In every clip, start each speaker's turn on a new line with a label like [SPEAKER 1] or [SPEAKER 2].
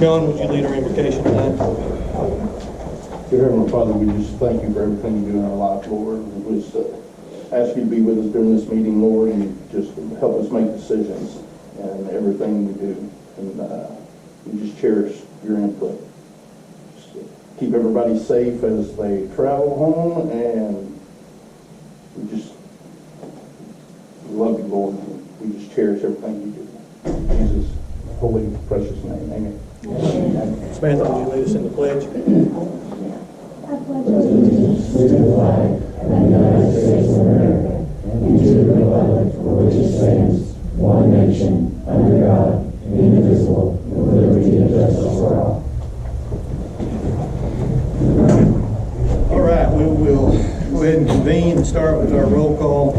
[SPEAKER 1] John, would you lead our invocation tonight?
[SPEAKER 2] Dear Heavenly Father, we just thank you for everything you do in our life, Lord. We just ask you to be with us during this meeting, Lord, and just help us make decisions and everything we do. And we just cherish your input. Just keep everybody safe as they travel home, and we love you, Lord. We just cherish everything you do. In Jesus' holy, precious name, amen.
[SPEAKER 1] Samantha, would you lead us in the pledge?
[SPEAKER 3] I pledge allegiance to the flag of the United States of America and to the republic for which it stands, one nation, under God, indivisible, with liberty and justice for all.
[SPEAKER 1] All right, we will go ahead and convene and start with our roll call.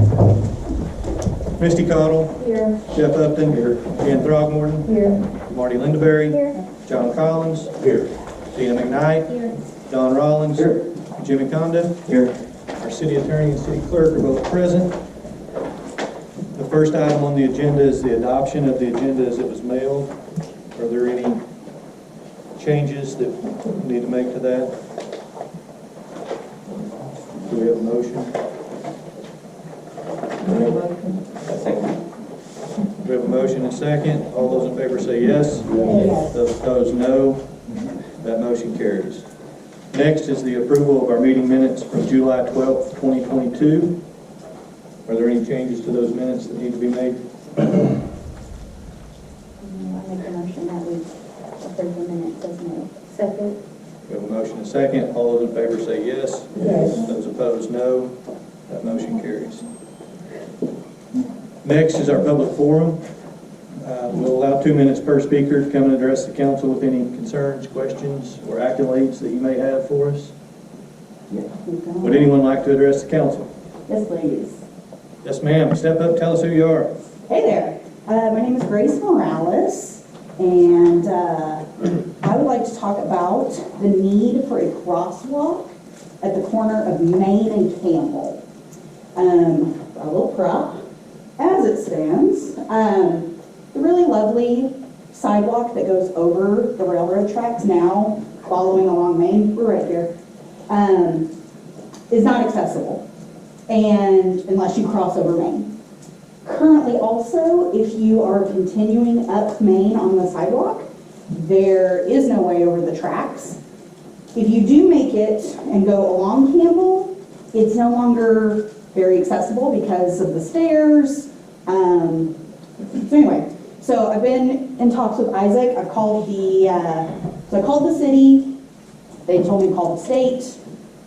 [SPEAKER 1] Misty Cottle.
[SPEAKER 3] Here.
[SPEAKER 1] Jeff Upton. Here. Jan Throgmorton.
[SPEAKER 3] Here.
[SPEAKER 1] Marty Lindaberry.
[SPEAKER 3] Here.
[SPEAKER 1] John Collins.
[SPEAKER 2] Here.
[SPEAKER 1] Tina McKnight.
[SPEAKER 3] Here.
[SPEAKER 1] Don Rollins.
[SPEAKER 2] Here.
[SPEAKER 1] Jimmy Conda. Here. Our city attorney and city clerk are both present. The first item on the agenda is the adoption of the agenda as it was mailed. Are there any changes that we need to make to that? Do we have a motion? We have a motion and second. All those in favor say yes.
[SPEAKER 3] Yes.
[SPEAKER 1] Those opposed, no. That motion carries. Next is the approval of our meeting minutes from July 12th, 2022. Are there any changes to those minutes that need to be made?
[SPEAKER 4] I make a motion that we approve the minutes as made. Second.
[SPEAKER 1] We have a motion and second. All those in favor say yes.
[SPEAKER 3] Yes.
[SPEAKER 1] Those opposed, no. That motion carries. Next is our public forum. We'll allow 2 minutes per speaker to come and address the council with any concerns, questions, or accolades that you may have for us. Would anyone like to address the council?
[SPEAKER 5] Yes, please.
[SPEAKER 1] Yes, ma'am. Step up, tell us who you are.
[SPEAKER 5] Hey there. My name is Grace Morales, and I would like to talk about the need for a crosswalk at the corner of Main and Campbell. A little prop, as it stands. The really lovely sidewalk that goes over the railroad tracks now, following along Main, we're right there, is not accessible, and unless you cross over Main. Currently also, if you are continuing up Main on the sidewalk, there is no way over the tracks. If you do make it and go along Campbell, it's no longer very accessible because of the stairs. So anyway, so I've been in talks with Isaac. I called I called the city. They told me to call the state.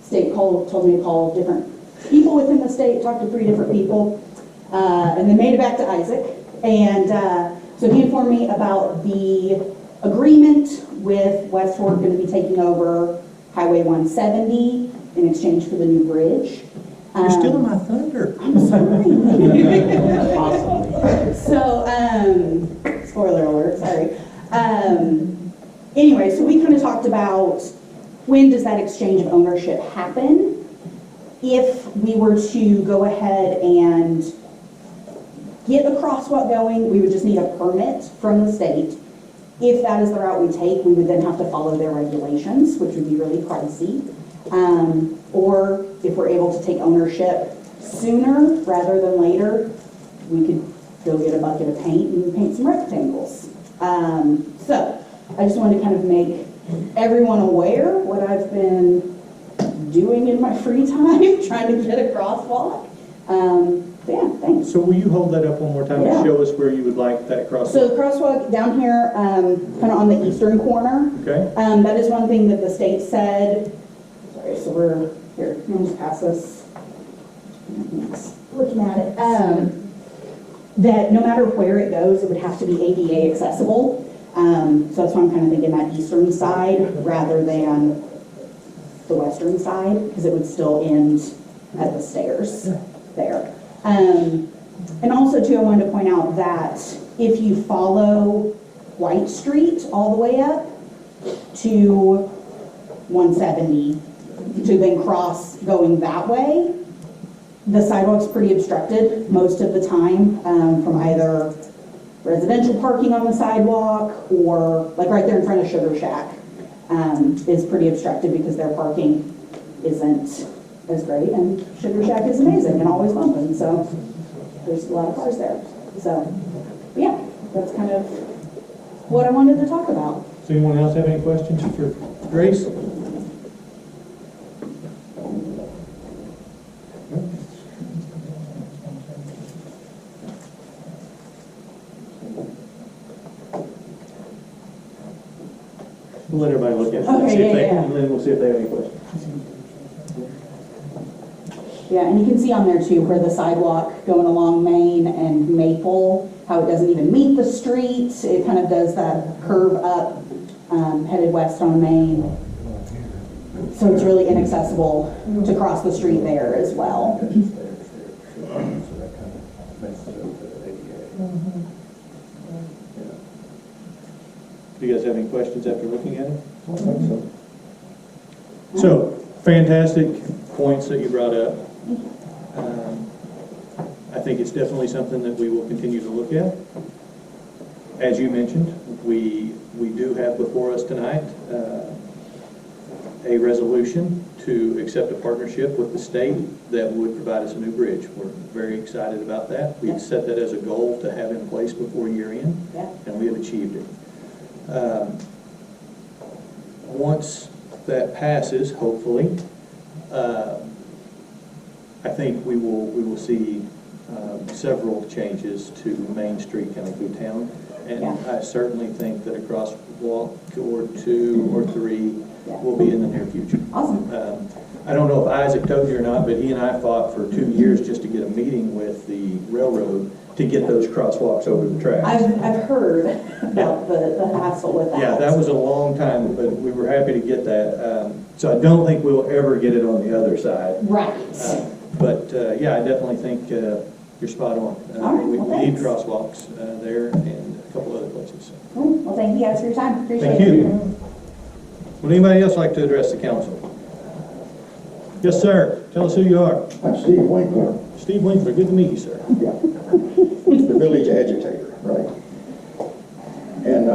[SPEAKER 5] State told me to call different people within the state, talk to 3 different people, and then made it back to Isaac. And so he informed me about the agreement with West Fork going to be taking over Highway 170 in exchange for the new bridge.
[SPEAKER 1] You're stealing my thunder.
[SPEAKER 5] I'm sorry. So, spoiler alert, sorry. Anyway, so we kind of talked about when does that exchange of ownership happen? If we were to go ahead and get a crosswalk going, we would just need a permit from the state. If that is the route we take, we would then have to follow their regulations, which would be really pricey. Or if we're able to take ownership sooner rather than later, we could go get a bucket of paint and paint some rectangles. So I just wanted to kind of make everyone aware what I've been doing in my free time, trying to get a crosswalk. Yeah, thanks.
[SPEAKER 1] So will you hold that up one more time
[SPEAKER 5] Yeah.
[SPEAKER 1] and show us where you would like that crosswalk?
[SPEAKER 5] So the crosswalk down here, kind of on the eastern corner.
[SPEAKER 1] Okay.
[SPEAKER 5] That is one thing that the state said. Sorry, so we're here. Let me just pass this. Looking at it, that no matter where it goes, it would have to be ADA accessible. So that's why I'm kind of thinking that eastern side rather than the western side, because it would still end at the stairs there. And also too, I wanted to point out that if you follow White Street all the way up to 170 to then cross going that way, the sidewalk's pretty obstructed most of the time from either residential parking on the sidewalk, or like right there in front of Sugar Shack, is pretty obstructed because their parking isn't as great, and Sugar Shack is amazing and always bumping, so there's a lot of cars there. So, but yeah, that's kind of what I wanted to talk about.
[SPEAKER 1] Does anyone else have any questions for Grace? We'll let everybody look at it.
[SPEAKER 5] Okay,
[SPEAKER 1] See if they-
[SPEAKER 5] yeah.
[SPEAKER 1] And then we'll see if they have any questions.
[SPEAKER 5] Yeah, and you can see on there too, where the sidewalk going along Main and Maple, how it doesn't even meet the street. It kind of does that curve up, headed west on Main. So it's really inaccessible to cross the street there as well.
[SPEAKER 1] Do you guys have any questions after looking at it? So, fantastic points that you brought up. I think it's definitely something that we will continue to look at. As you mentioned, we do have before us tonight a resolution to accept a partnership with the state that would provide us a new bridge. We're very excited about that. We've set that as a goal to have in place before year end,
[SPEAKER 5] Yeah.
[SPEAKER 1] and we have achieved it. Once that passes, hopefully, I think we will see several changes to Main Street coming through town. And
[SPEAKER 5] Yeah.
[SPEAKER 1] I certainly think that a crosswalk or 2 or 3 will be in the near future.
[SPEAKER 5] Awesome.
[SPEAKER 1] I don't know if Isaac told you or not, but he and I fought for 2 years just to get a meeting with the railroad to get those crosswalks over the tracks.
[SPEAKER 5] I've heard about the hassle with that.
[SPEAKER 1] Yeah, that was a long time, but we were happy to get that. So I don't think we'll ever get it on the other side.
[SPEAKER 5] Right.
[SPEAKER 1] But yeah, I definitely think you're spot on.
[SPEAKER 5] All right,
[SPEAKER 1] We
[SPEAKER 5] well,
[SPEAKER 1] need
[SPEAKER 5] thanks.
[SPEAKER 1] crosswalks there and a couple other places.
[SPEAKER 5] Cool. Well, thank you guys for your time. Appreciate
[SPEAKER 1] Thank
[SPEAKER 5] it.
[SPEAKER 1] you. Would anybody else like to address the council? Yes, sir. Tell us who you are.
[SPEAKER 6] I'm Steve Winkler,
[SPEAKER 1] Steve Winkler, good to meet you, sir.
[SPEAKER 6] the village agitator, right? And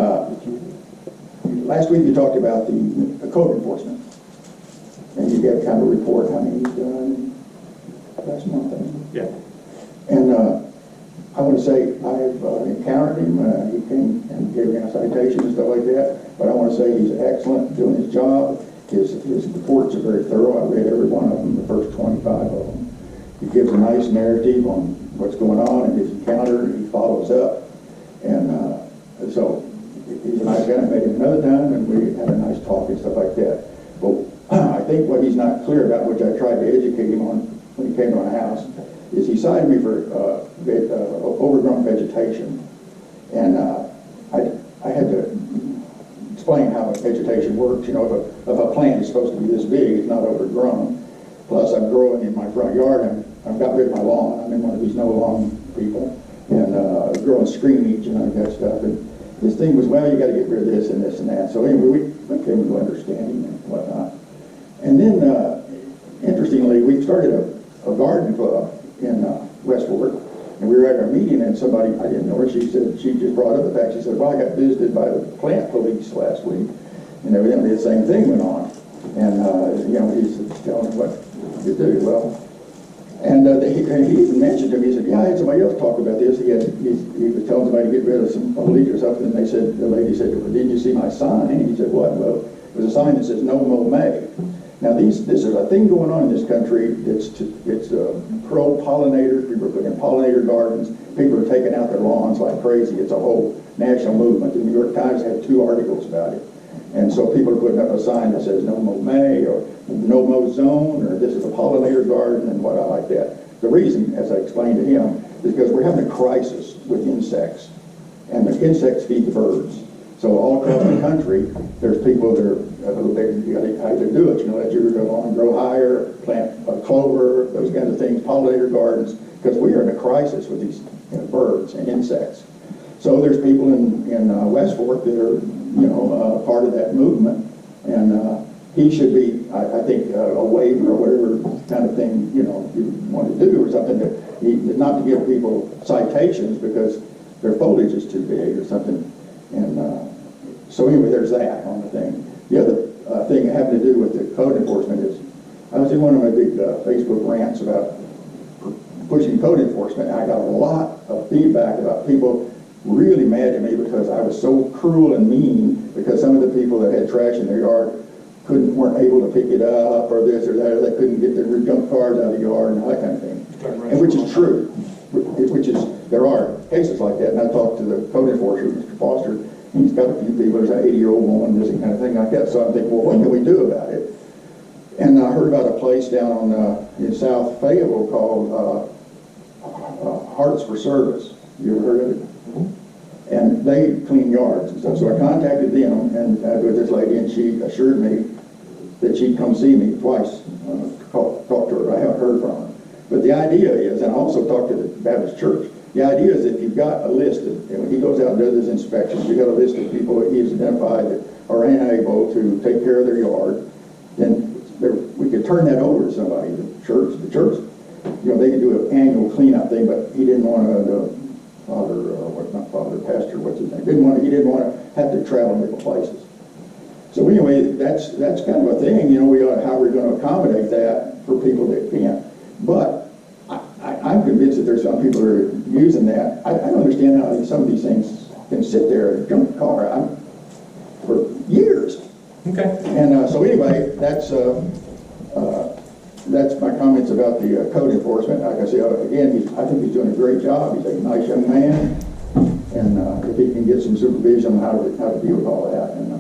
[SPEAKER 6] last week you talked about the code enforcement. And you gave kind of a report how many he's done last month, I think.
[SPEAKER 1] Yeah.
[SPEAKER 6] And I want to say I've encountered him. He came and gave me a citation and stuff like that. But I want to say he's excellent doing his job. His reports are very thorough. I read every one of them, the first 25 of them. He gives a nice narrative on what's going on and his encounter. He follows up. And so he's a nice guy. I met him another time and we had a nice talk and stuff like that. But I think what he's not clear about, which I tried to educate him on when he came to my house, is he cited me for overgrown vegetation. And I had to explain how vegetation works. You know, if a plant is supposed to be this big, it's not overgrown. Plus, I'm growing in my front yard, and I've got rid of my lawn. I'm in one of these no lawn people, and growing screenage and all that stuff. And his thing was, well, you got to get rid of this and this and that. So anyway, we came to understanding and whatnot. And then, interestingly, we started a garden club in West Fork. And we were at our meeting, and somebody, I didn't know her, she said, she just brought up the fact, she said, well, I got visited by the plant police last week, and evidently the same thing went on. And, you know, he's telling them what to do. Well, and he even mentioned to me, he said, yeah, I had somebody else talk about this. He was telling somebody to get rid of some leaf or something, and they said, the lady said, well, didn't you see my sign? And he said, what? Well, it was a sign that says, no mow May. Now, this is a thing going on in this country. It's pro-pollinators. People are putting in pollinator gardens. People are taking out their lawns like crazy. It's a whole national movement. The New York Times had 2 articles about it. And so people are putting up a sign that says no mow May or no mow zone or this is a pollinator garden and what I like that. The reason, as I explained to him, is because we're having a crisis with insects. And the insects feed the birds. So all across the country, there's people that are you got to either do it, you know, that you're going to grow higher, plant clover, those kinds of things, pollinator gardens, because we are in a crisis with these birds and insects. So there's people in West Fork that are, you know, part of that movement, and he should be, I think, a waiver or whatever kind of thing, you know, you want to do or something that not to give people citations because their foliage is too big or something. And so anyway, there's that on the thing. The other thing having to do with the code enforcement is, I was in one of my big Facebook rants about pushing code enforcement. I got a lot of feedback about people really mad at me because I was so cruel and mean, because some of the people that had trash in their yard weren't able to pick it up, or this or that, or they couldn't get their junk cars out of the yard and all that kind of thing. And which is true, there are cases like that. And I talked to the code enforcer, Mr. Foster. He's got a few people, there's an 80-year-old woman, this kind of thing like that. So I'm thinking, well, what can we do about it? And I heard about a place down on in South Fayetteville called Hearts for Service. You ever heard of it? And they clean yards and stuff. So I contacted them and with this lady, and she assured me that she'd come see me twice, talk to her. I haven't heard from her. But the idea is, and I also talked to the Baptist church, the idea is that if you've got a list of, and when he goes out and does his inspections, you've got a list of people that he's identified that are unable to take care of their yard, then we could turn that over to somebody, the church, they could do an annual cleanup thing, but he didn't want to, pastor, what's his name? He didn't want to have to travel to different places. So anyway, that's kind of a thing, how we're going to accommodate that for people that can't. But I'm convinced that there's some people who are using that. I don't understand how some of these things can sit there, a junk car, for years.
[SPEAKER 1] Okay.
[SPEAKER 6] And so anyway, that's my comments about the code enforcement. Like I say, again, I think he's doing a great job. He's a nice young man, and if he can get some supervision on how to deal with all that. And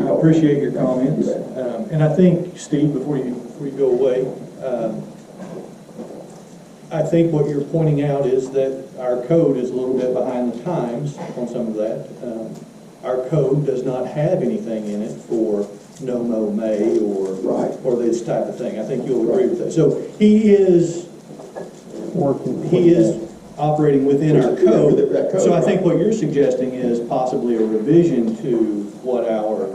[SPEAKER 1] I appreciate your comments. And I think, Steve, before you go away, I think what you're pointing out is that our code is a little bit behind the times on some of that. Our code does not have anything in it for no-mow May or this type of thing. I think you'll agree with that. So he is operating within our code. So I think what you're suggesting is possibly a revision to what our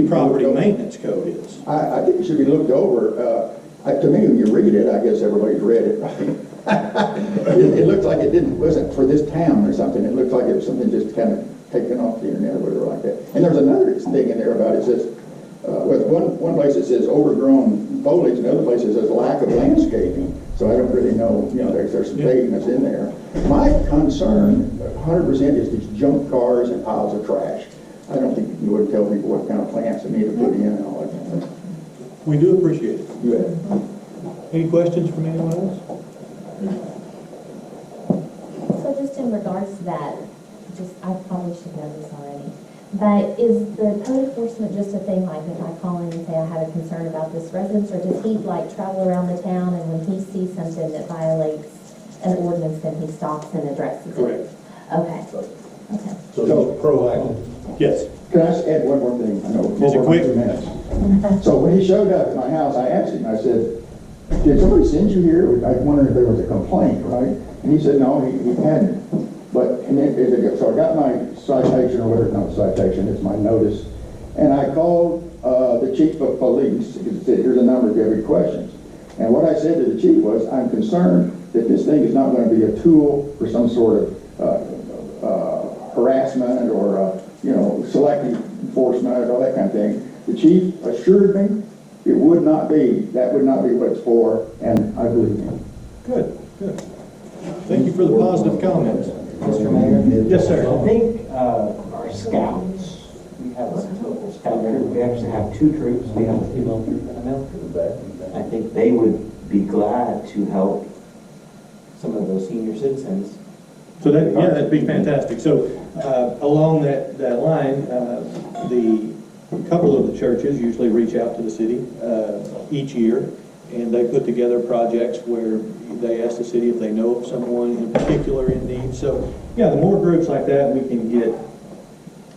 [SPEAKER 1] property maintenance code is.
[SPEAKER 6] I think it should be looked over. To me, when you read it, I guess everybody's read it, right? It looks like it wasn't for this town or something. It looks like it was something just kind of taken off the internet or whatever like that. And there's another thing in there about it says, with one place it says overgrown foliage, and other place it says lack of landscaping. So I don't really know, there's some vagueness in there. My concern, 100%, is these junk cars and piles of trash. I don't think you would tell people what kind of plants they need to put in and all that kind of thing.
[SPEAKER 1] We do appreciate it.
[SPEAKER 6] You have.
[SPEAKER 1] Any questions from anyone else?
[SPEAKER 7] So just in regards to that, I probably should know this already, but is the code enforcement just a thing like if I call in and say I have a concern about this residence, or does he travel around the town and when he sees something that violates an ordinance, then he stops and addresses it?
[SPEAKER 1] Correct.
[SPEAKER 7] Okay.
[SPEAKER 2] So he's proactive.
[SPEAKER 1] Yes.
[SPEAKER 6] Can I just add one more thing? I know
[SPEAKER 1] Is it quick?
[SPEAKER 6] 2 minutes. So when he showed up at my house, I asked him, I said, did somebody send you here? I wondered if there was a complaint, right? And he said, no, he hadn't. So I got my citation, or whatever, not citation, it's my notice. And I called the chief of police, and said, here's a number if you have any questions. And what I said to the chief was, I'm concerned that this thing is not going to be a tool for some sort of harassment or, selective enforcement or all that kind of thing. The chief assured me that would not be what it's for, and I believe him.
[SPEAKER 1] Good. Thank you for the positive comments.
[SPEAKER 8] Mr. Mayor?
[SPEAKER 1] Yes, sir.
[SPEAKER 8] I think our scouts, we have a scout troop, we actually have 2 troops, we have a female troop and a male troop. I think they would be glad to help some of those senior citizens.
[SPEAKER 1] So that'd be fantastic. So along that line, a couple of the churches usually reach out to the city each year, and they put together projects where they ask the city if they know of someone in particular in need. So the more groups like that we can get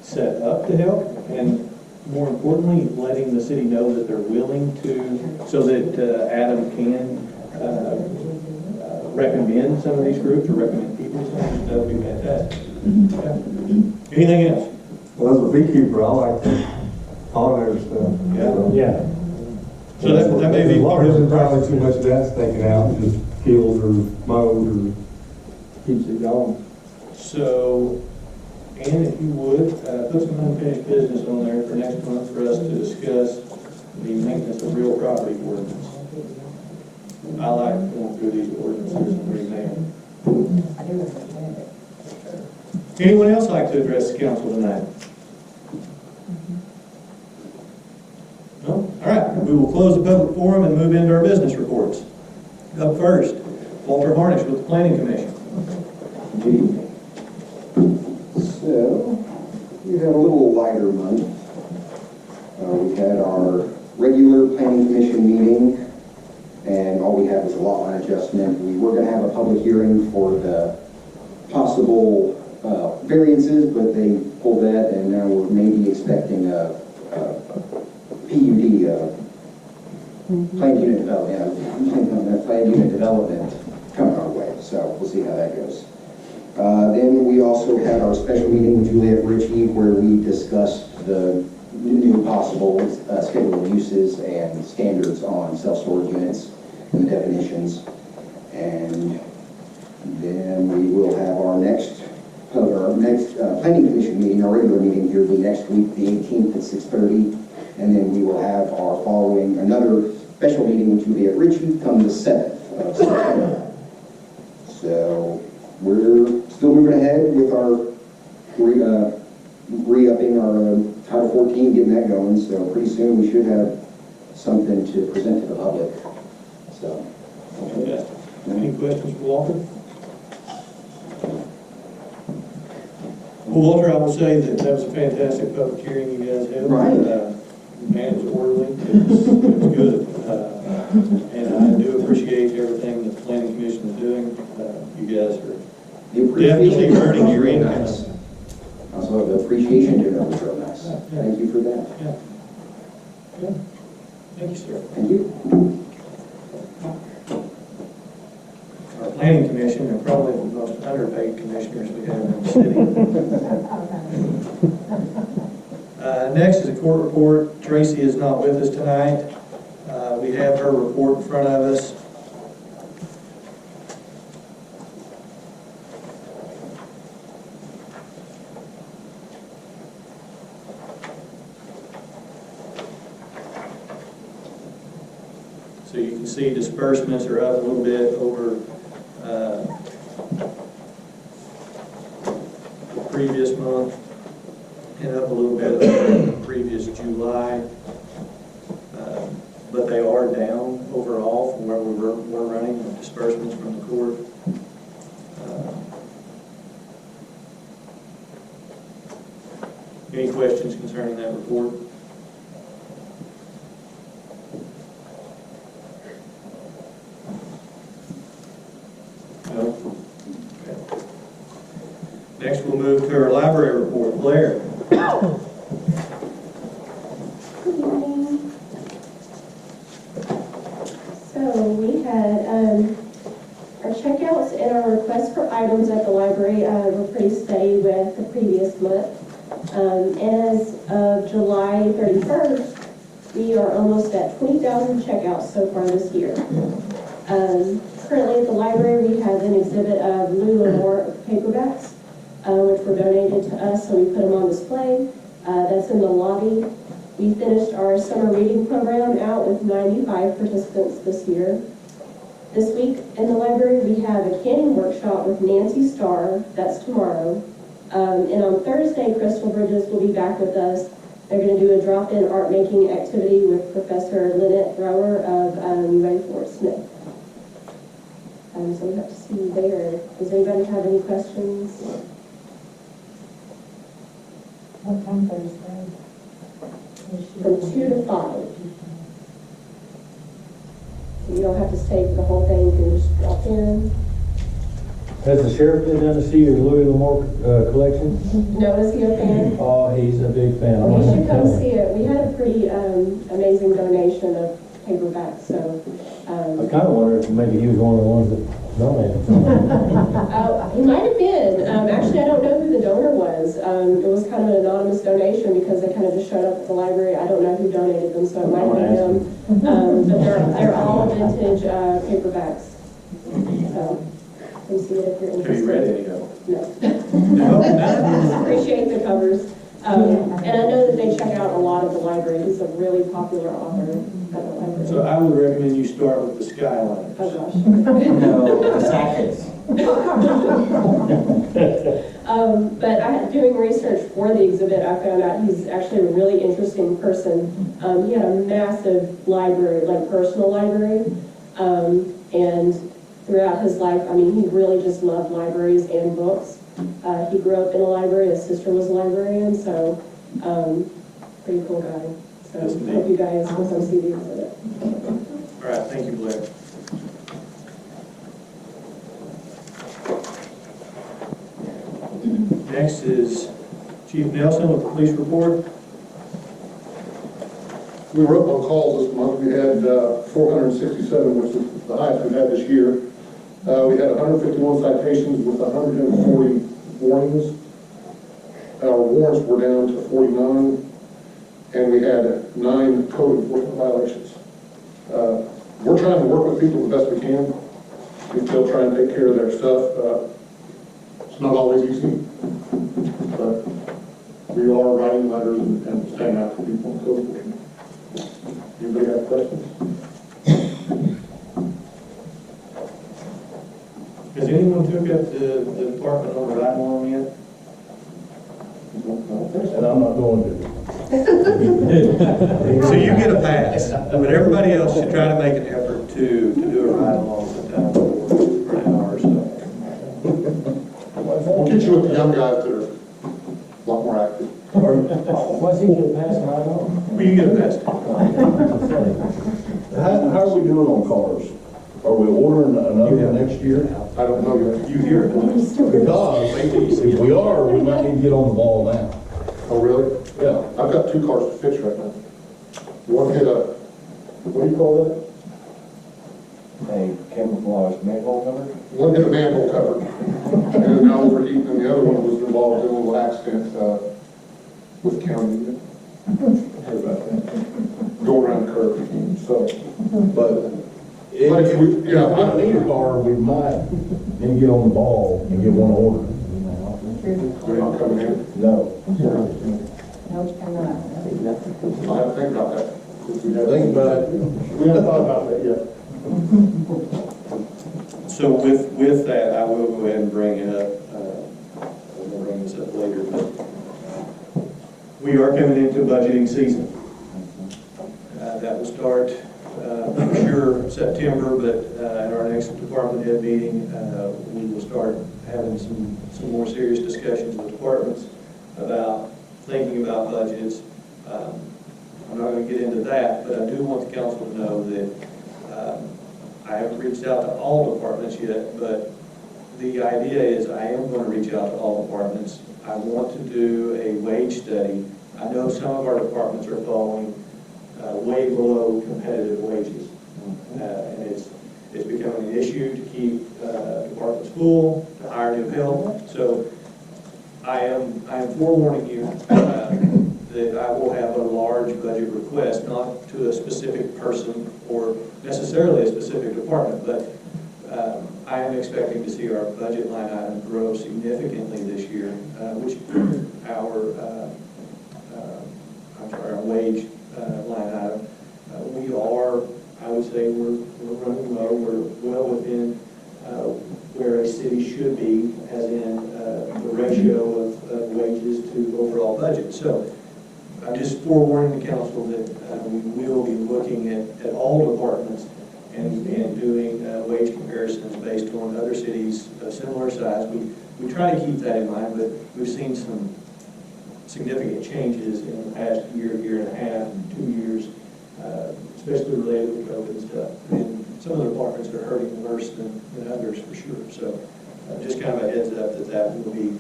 [SPEAKER 1] set up to help, and more importantly, letting the city know that they're willing to, so that Adam can recommend some of these groups or recommend people, that would be fantastic. Yeah. Anything else?
[SPEAKER 9] Well, as a beekeeper, I like pollinator stuff.
[SPEAKER 1] Yeah. So that may be part of
[SPEAKER 9] There's
[SPEAKER 1] the
[SPEAKER 9] probably too much gas taken out, just kills or mowed or keeps it going.
[SPEAKER 1] So, Ann, if you would, put some unfinished business on there for next month for us to discuss the maintenance of real property ordinance. I like going through these ordinances and reading them. Anyone else like to address the council tonight? No? All right, we will close the public forum and move into our business reports. Up first, Walter Harnish with the Planning Commission.
[SPEAKER 10] So, we had a little lighter month. We had our regular planning commission meeting, and all we had was a lot line adjustment. We were going to have a public hearing for the possible variances, but they pulled that, and now we're maybe expecting a PUD, planned unit development, planned unit development coming our way. So we'll see how that goes. Then we also had our special meeting with Juliette Ritchie, where we discussed the new possible schedule of uses and standards on self-storage units and the definitions. And then we will have our next planning commission meeting, our regular meeting here, will be next week, the 18th at 6:30. And then we will have our following, another special meeting with Juliette Ritchie come the 7th of September. So we're still moving ahead with our re-upping our Title 14, getting that going. So pretty soon we should have something to present to the public. So.
[SPEAKER 1] Fantastic. Any questions for Walter? Well, Walter, I will say that was a fantastic public hearing you guys had.
[SPEAKER 10] Right.
[SPEAKER 1] Man, it was orderly. It was good. And I do appreciate everything that the Planning Commission is doing. You guys are definitely earning your income.
[SPEAKER 10] Nice. Also, the appreciation dinner was real nice. Thank you for that.
[SPEAKER 1] Yeah. Good. Thank you, sir.
[SPEAKER 10] Thank you.
[SPEAKER 1] Our Planning Commission are probably the most underpaid commissioners we have in the city. Next is a court report. Tracy is not with us tonight. We have her report in front of us. So you can see disbursements are up a little bit over the previous month and up a little bit over the previous July. But they are down overall from where we were running with disbursements from the court. Any questions concerning that report? No? Okay. Next, we'll move to our library report. Blair.
[SPEAKER 11] Good morning. So we had our checkouts and our requests for items at the library were pretty steady with the previous month. As of July 31st, we are almost at 20,000 checkouts so far this year. Currently at the library, we have an exhibit of Lou Lamore paperbacks, which were donated to us, so we put them on display. That's in the lobby. We finished our summer reading program out with 95 participants this year. This week in the library, we have a canning workshop with Nancy Starr. That's tomorrow. And on Thursday, Crystal Bridges will be back with us. They're going to do a drop-in art making activity with Professor Lynette Brower of UA Fort Smith. So we have to see you there. Does anybody have any questions?
[SPEAKER 3] What time Thursday?
[SPEAKER 11] From 2 to 5. So you don't have to stay for the whole thing. You can just drop in.
[SPEAKER 12] Has the sheriff been down to see your Louis L'Amour collection?
[SPEAKER 11] No, is he a fan?
[SPEAKER 12] Oh, he's a big fan.
[SPEAKER 11] Well, you should come see it. We had a pretty amazing donation of paperbacks, so.
[SPEAKER 12] I kind of wonder if maybe he was one of the ones that donated.
[SPEAKER 11] He might have been. Actually, I don't know who the donor was. It was kind of an anonymous donation because they kind of just showed up at the library. I don't know who donated them, so it might have been him. But they're all vintage paperbacks. So, come see it if you're interested.
[SPEAKER 1] Are you ready to go?
[SPEAKER 11] No.
[SPEAKER 1] No,
[SPEAKER 11] Appreciate the covers. And I know that they check out a lot of the library. He's a really popular author at the library.
[SPEAKER 1] So I would recommend you start with the Skyline.
[SPEAKER 11] Oh, gosh.
[SPEAKER 8] No, the Sackets.
[SPEAKER 11] But doing research for the exhibit, I found out he's actually a really interesting person. He had a massive library, like personal library, and throughout his life, I mean, he really just loved libraries and books. He grew up in a library, his sister was a librarian, so pretty cool guy. So
[SPEAKER 1] Yes, indeed.
[SPEAKER 11] hope you guys will come see the exhibit.
[SPEAKER 1] All right, thank you, Blair. Next is Chief Nelson with the police report.
[SPEAKER 2] We were up on calls this month. We had 467, which is the highest we've had this year. We had 151 citations with 140 warnings. Our warrants were down to 49, and we had 9 code enforcement violations. We're trying to work with people the best we can. We still try and take care of their stuff. It's not always easy, but we are writing letters and staying out for people and so forth. Anybody have questions?
[SPEAKER 1] Has anyone took up the department on the ride along yet?
[SPEAKER 12] And I'm not going to.
[SPEAKER 1] So you get a pass, but everybody else should try to make an effort to do a ride along sometime for an hour or so.
[SPEAKER 2] We'll get you with the young guys that are a lot more active.
[SPEAKER 12] Why's he get past my door?
[SPEAKER 1] Well, you get a pass.
[SPEAKER 9] How are we doing on cars? Are we ordering another next year?
[SPEAKER 2] I don't know yet.
[SPEAKER 1] You hear it.
[SPEAKER 9] Because if we are, we might need to get on the ball now.
[SPEAKER 2] Oh, really?
[SPEAKER 9] Yeah.
[SPEAKER 2] I've got 2 cars to fix right now. One hit a, what do you call that?
[SPEAKER 9] A camouflage manhole cover?
[SPEAKER 2] One hit a manhole cover and is now overheating, and the other one was involved in a little accident with the county. Heard about that. Going around the curve. So,
[SPEAKER 9] But
[SPEAKER 2] But we- yeah,
[SPEAKER 9] if I need a car, we might need to get on the ball and get one ordered.
[SPEAKER 2] they're not coming in.
[SPEAKER 9] No.
[SPEAKER 2] I'll have to think about that.
[SPEAKER 9] Think about it.
[SPEAKER 2] We haven't thought about that yet.
[SPEAKER 1] So with that, I will go ahead and bring it up. We'll bring this up later, but we are coming into budgeting season. That will start, I'm sure, September, but at our next department head meeting, we will start having some more serious discussions with departments about thinking about budgets. I'm not going to get into that, but I do want the council to know that I haven't reached out to all departments yet, but the idea is I am going to reach out to all departments. I want to do a wage study. I know some of our departments are falling way below competitive wages. And it's becoming an issue to keep departments full, to hire new help. So I am forewarning you that I will have a large budget request, not to a specific person or necessarily a specific department, but I am expecting to see our budget line item grow significantly this year, which our wage line item. We are, I would say, we're running low. We're well within where a city should be, as in the ratio of wages to overall budget. So I'm just forewarning the council that we will be looking at all departments and doing wage comparisons based on other cities of similar size. We try to keep that in mind, but we've seen some significant changes in the past year and a half, 2 years, especially related to COVID and stuff. And some of the departments are hurting worse than others for sure. So just kind of a heads up that will be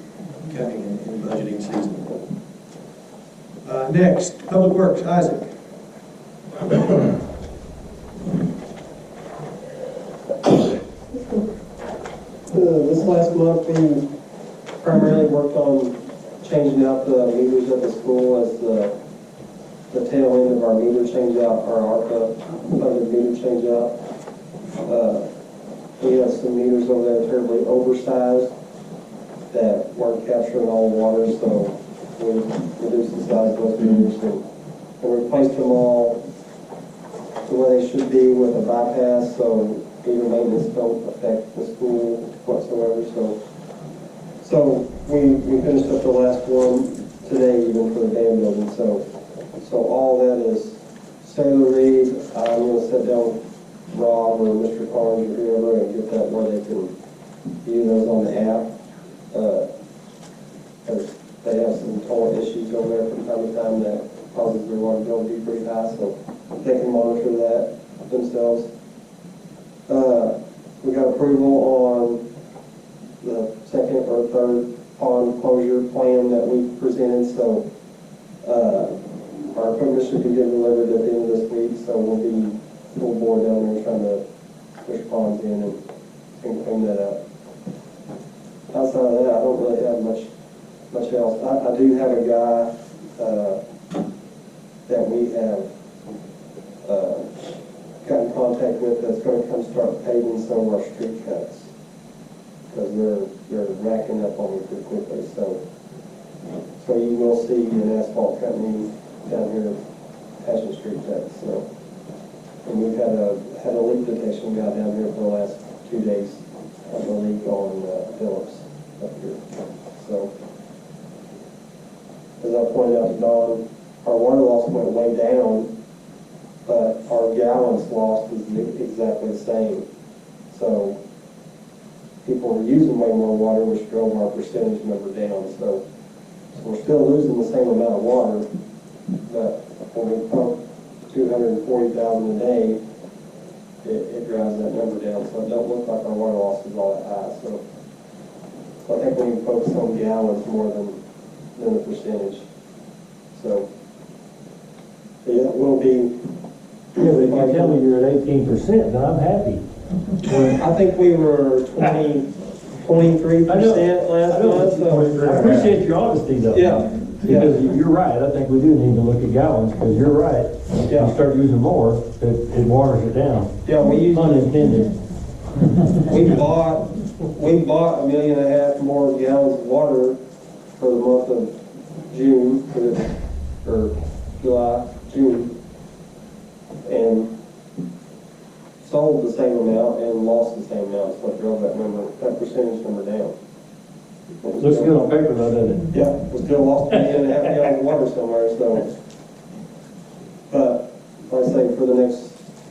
[SPEAKER 1] coming in budgeting season. Next, Public Works, Isaac.
[SPEAKER 13] This last month, we primarily worked on changing out the meters at the school as the tail end of our meter change out, our ARPA funded meter change out. We have some meters over there terribly oversized, that weren't capturing all the water, so we reduced the size of those meters and replaced them all the way they should be with a bypass, so meter maintenance don't affect the school whatsoever, so we finished up the last one today, even for the band building, so all that is cellular read. I'm gonna sit down with Rob or Mr. Carnes or whoever and get that where they can view those on the app. Because they have some total issues over there from time to time that causes their water bill to be pretty high, so they can monitor that themselves. We got approval on the second or third pond closure plan that we presented, so our equipment should be getting delivered at the end of this week, so we'll be full board down there trying to push ponds in and clean that up. Outside of that, I don't really have much else. I do have a guy that we have got in contact with that's going to come start paving some of our street cuts because they're racking up on me pretty quickly. So you will see an asphalt company down here patching street cuts. So, and we've had a leak detection guy down here for the last 2 days of a leak on Phillips up here. So, as I pointed out to Don, our water loss went way down, but our gallons lost is exactly the same. So people were using way more water, which drove our percentage number down. So we're still losing the same amount of water, but when we pump 240,000 a day, it drives that number down. So it don't look like our water loss is all that high. So I think we can focus on gallons more than the percentage. So yeah, we'll be.
[SPEAKER 12] Yeah, but if you tell me you're at 18%, then I'm happy.
[SPEAKER 13] I think we were 23% last month, so.
[SPEAKER 12] I appreciate your honesty though.
[SPEAKER 13] Yeah.
[SPEAKER 12] Because you're right, I think we do need to look at gallons, because you're right.
[SPEAKER 13] Yeah.
[SPEAKER 12] You start using more, it waters it down.
[SPEAKER 13] Yeah, we used,
[SPEAKER 12] Unintended.
[SPEAKER 13] we bought 1.5 million more gallons of water for the month of June, or July, June, and sold the same amount and lost the same amount, so it drove that percentage number down.
[SPEAKER 12] Looks good on paper though, doesn't it?
[SPEAKER 13] Yeah, we still lost 1.5 million gallons of water somewhere, so. But, like I say, for the next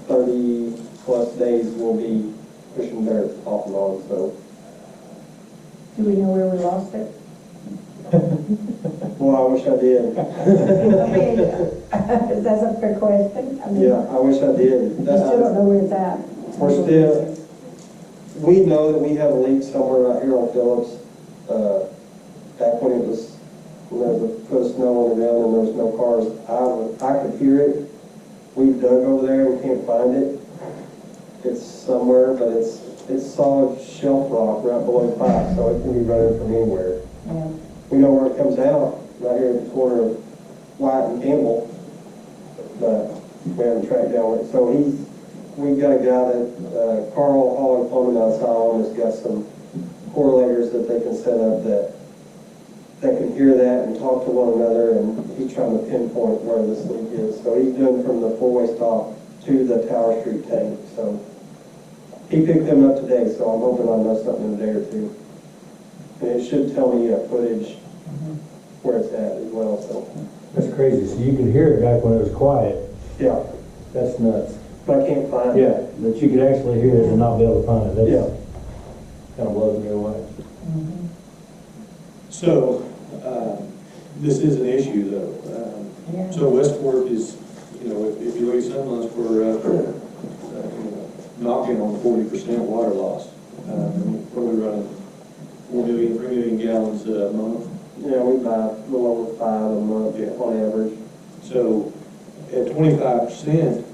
[SPEAKER 13] 30 plus days, we'll be pushing dirt off and on, so.
[SPEAKER 3] Do we know where we lost it?
[SPEAKER 13] Well, I wish I did.
[SPEAKER 3] That's a fair question. I mean,
[SPEAKER 13] Yeah, I wish I did.
[SPEAKER 3] you still don't know where it's at.
[SPEAKER 13] We're still, we know that we have a leak somewhere out here on Phillips. Back when it was, when there was a foot of snow on the ground and there was no cars, I could hear it. We've dug over there and can't find it. It's somewhere, but it's solid shelf rock right below the pipe, so it can be running from anywhere.
[SPEAKER 3] Yeah.
[SPEAKER 13] We know where it comes out, right here at the corner of White and Campbell, but we haven't tracked down it. So we've got a guy that, Carl Holland Plumbing out of Siloam has got some correlators that they can set up that can hear that and talk to one another, and he's trying to pinpoint where this leak is. So he's doing from the four-way stop to the Tower Street tank. So he picked them up today, so I'm hoping I'll know something in a day or two. And it should tell me footage where it's at as well, so.
[SPEAKER 12] That's crazy, so you could hear it back when it was quiet.
[SPEAKER 13] Yeah,
[SPEAKER 12] That's nuts.
[SPEAKER 13] but I can't find it.
[SPEAKER 12] Yeah, but you could actually hear it and not be able to find it.
[SPEAKER 13] Yeah.
[SPEAKER 12] Kind of blows me away.
[SPEAKER 1] So, this is an issue though.
[SPEAKER 3] Yeah.
[SPEAKER 1] So Westport is, if you look at some months, we're knocking on 40% water loss. We're running 3 million gallons a month.
[SPEAKER 13] Yeah, we buy a little over 5 a month on average.
[SPEAKER 1] So at 25%,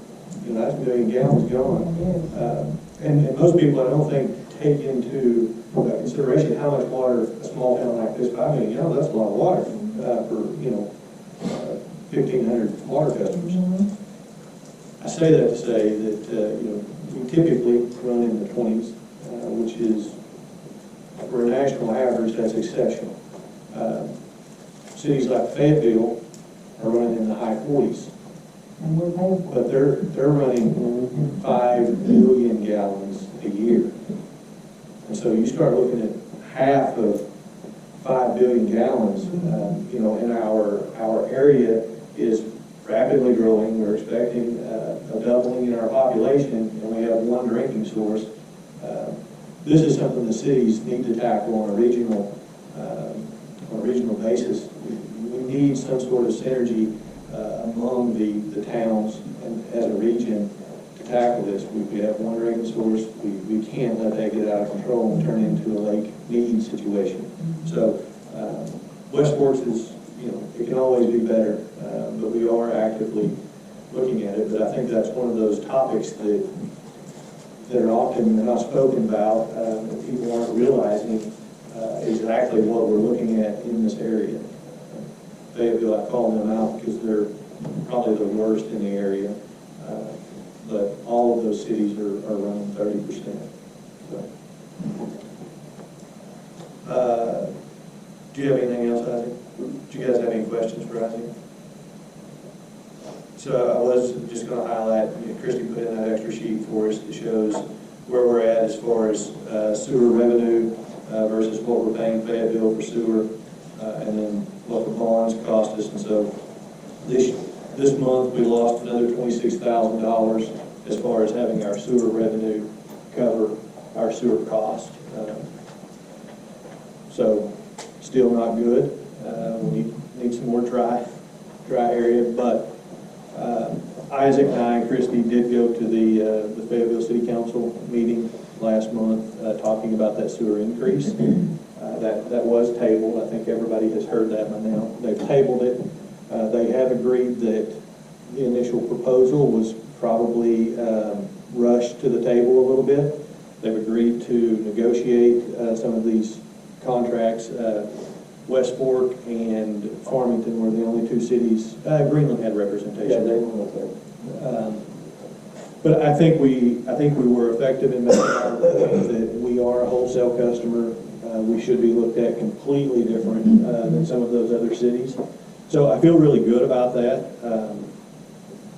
[SPEAKER 1] that's 1 million gallons gone. And most people, I don't think, take into consideration how much water a small town like this, 5 million gallons, that's a lot of water for, 1,500 water customers. I say that to say that, we typically run in the 20s, which is for a national average, that's exceptional. Cities like Fayetteville are running in the high 40s. But they're running 5 billion gallons a year. And so you start looking at half of 5 billion gallons, you know, in our area is rapidly growing. We're expecting a doubling in our population, and we have one drinking source. This is something the cities need to tackle on a regional basis. We need some sort of synergy among the towns and as a region to tackle this. We have one drinking source. We can't let that get out of control and turn into a lake need situation. So West Forks is, you know, it can always be better, but we are actively looking at it. But I think that's one of those topics that are often not spoken about, and people aren't realizing exactly what we're looking at in this area. Fayetteville, I call them out because they're probably the worst in the area, but all of those cities are running 30%. So. Do you have anything else, Isaac? Do you guys have any questions for Isaac? So I was just going to highlight, you know, Christy put in that extra sheet for us that shows where we're at as far as sewer revenue versus what we're paying Fayetteville for sewer, and then what the bonds cost us. And so this month we lost another $26,000 as far as having our sewer revenue cover our sewer cost. So still not good. We need some more dry area, but Isaac and I and Christy did go to the Fayetteville City Council meeting last month talking about that sewer increase. That was tabled. I think everybody has heard that by now. They've tabled it. They have agreed that the initial proposal was probably rushed to the table a little bit. They've agreed to negotiate some of these contracts. West Fork and Farmington were the only two cities. Greenland had representation. Yeah, they were. But I think we were effective in making our point that we are a wholesale customer. We should be looked at completely different than some of those other cities. So I feel really good about that.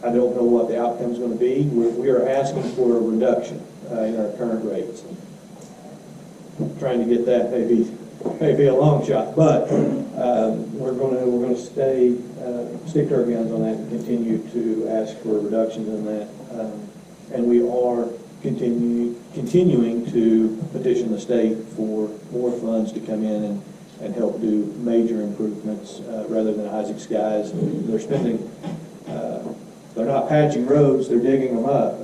[SPEAKER 1] I don't know what the outcome is going to be. We are asking for a reduction in our current rates. Trying to get that maybe a long shot, but we're going to stick to our guns on that and continue to ask for reductions in that. And we are continuing to petition the state for more funds to come in and help do major improvements rather than Isaac's guys. They're spending, they're not patching roads, they're digging them up.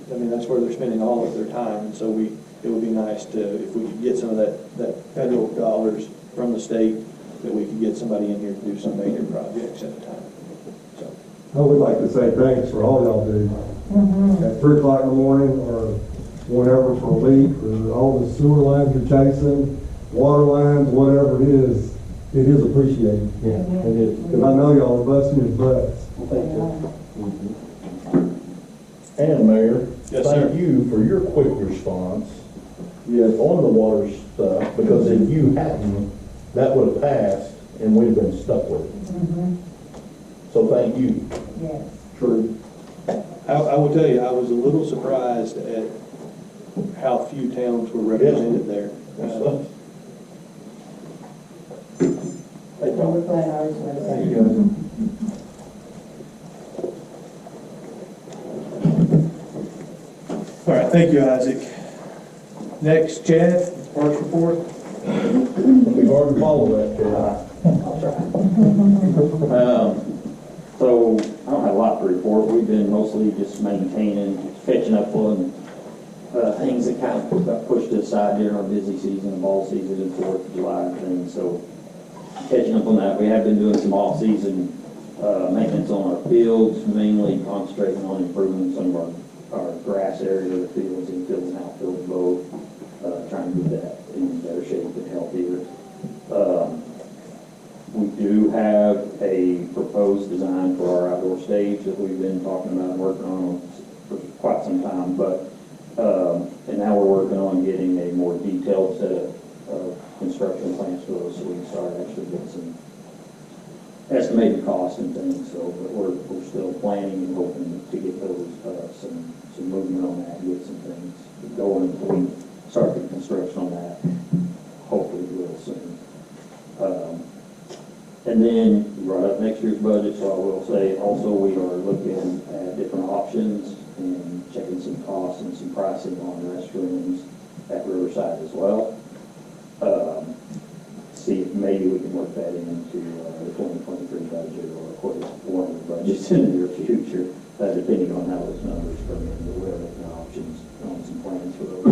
[SPEAKER 1] I mean, that's where they're spending all of their time. And so it would be nice if we could get some of that federal dollars from the state, that we could get somebody in here to do some major projects at a time. So.
[SPEAKER 9] I would like to say thanks for all y'all do. At 3 o'clock in the morning or whenever for a leak, or all the sewer lines you're chasing, water lines, whatever it is appreciated. Yeah, it is. Because I know y'all are busting your butts.
[SPEAKER 2] Thank you. And Mayor,
[SPEAKER 1] yes,
[SPEAKER 2] thank
[SPEAKER 1] sir.
[SPEAKER 2] you for your quick response. Yes, on the water stuff, because if you hadn't, that would have passed and we'd have been stuck with it. So thank you.
[SPEAKER 3] Yes.
[SPEAKER 2] True.
[SPEAKER 1] I will tell you, I was a little surprised at how few towns were represented there.
[SPEAKER 3] We're glad ours was.
[SPEAKER 2] Thank you.
[SPEAKER 1] All right, thank you, Isaac. Next, Chad, Parks report.
[SPEAKER 2] We've already followed that,
[SPEAKER 14] So I don't have a lot to report. We've been mostly just maintaining, catching up on things that kind of got pushed aside during our busy season, ball season, and 4th of July and things. So catching up on that. We have been doing some off-season maintenance on our fields, mainly concentrating on improving some of our grass area of the fields, infield and outfield both, trying to get that in better shape and healthier. We do have a proposed design for our outdoor stage that we've been talking about and working on for quite some time, but and now we're working on getting a more detailed set of construction plans for those, so we can start actually getting some estimated costs and things, so, but we're still planning and hoping to get those, some movement on that, get some things going before we start the construction on that, hopefully real soon. And then you brought up next year's budget, so I will say also we are looking at different options and checking some costs and some pricing on restrooms at Riverside as well. See if maybe we can work that into the 2023 budget or of course one of the budgets in the near future, depending on how those numbers come in, but we're looking at options on some plans for those.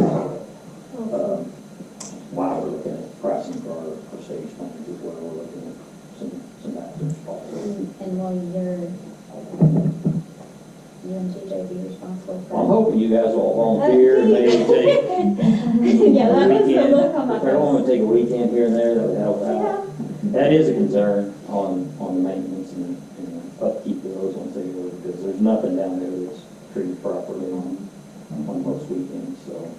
[SPEAKER 14] While we're looking at pricing for our stage plans as well, we're looking at some actors also.
[SPEAKER 4] And will you and TJ be responsible for?
[SPEAKER 14] I'm hoping you guys will volunteer and maybe take
[SPEAKER 11] Yeah, that was the look on my
[SPEAKER 14] if everyone would
[SPEAKER 11] face.
[SPEAKER 14] take a weekend here and there, that would help out. That is a concern on the maintenance and upkeep of those ones they go, because there's nothing down there that's treated properly on most weekends, so.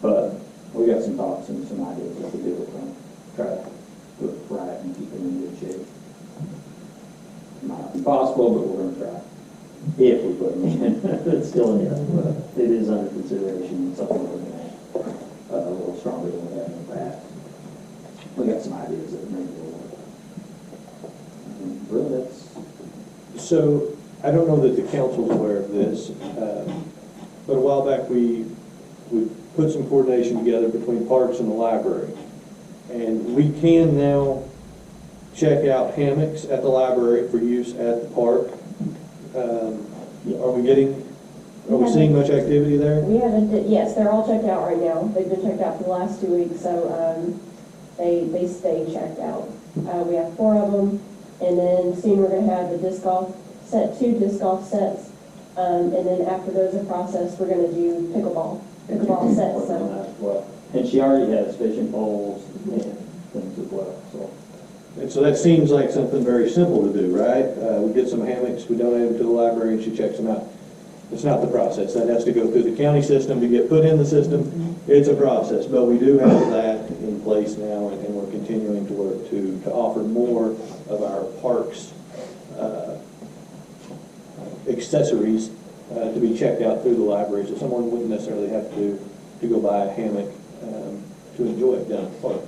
[SPEAKER 14] But we got some thoughts and some ideas what to do with them, try to do it right and keep them in good shape. Not impossible, but we're gonna try. If we put them in, it's still in there, but it is under consideration, and something we're looking at a little stronger than we have in the past. We got some ideas that maybe will work. Really, that's,
[SPEAKER 1] So, I don't know that the council's aware of this, but a while back we put some coordination together between parks and the library. And we can now check out hammocks at the library for use at the park. Are we seeing much activity there?
[SPEAKER 11] We haven't, yes, they're all checked out right now. They've been checked out for the last 2 weeks, so they stay checked out. We have 4 of them, and then soon we're going to have the disc golf set, 2 disc golf sets, and then after those are processed, we're going to do pickleball sets.
[SPEAKER 14] working on that as well. And she already has fishing poles and things as well, so.
[SPEAKER 1] And so that seems like something very simple to do, right? We get some hammocks, we donate them to the library, and she checks them out. It's not the process. That has to go through the county system to get put in the system. It's a process, but we do have that in place now, and we're continuing to work to offer more of our parks accessories to be checked out through the library, so someone wouldn't necessarily have to go buy a hammock to enjoy it down at the park.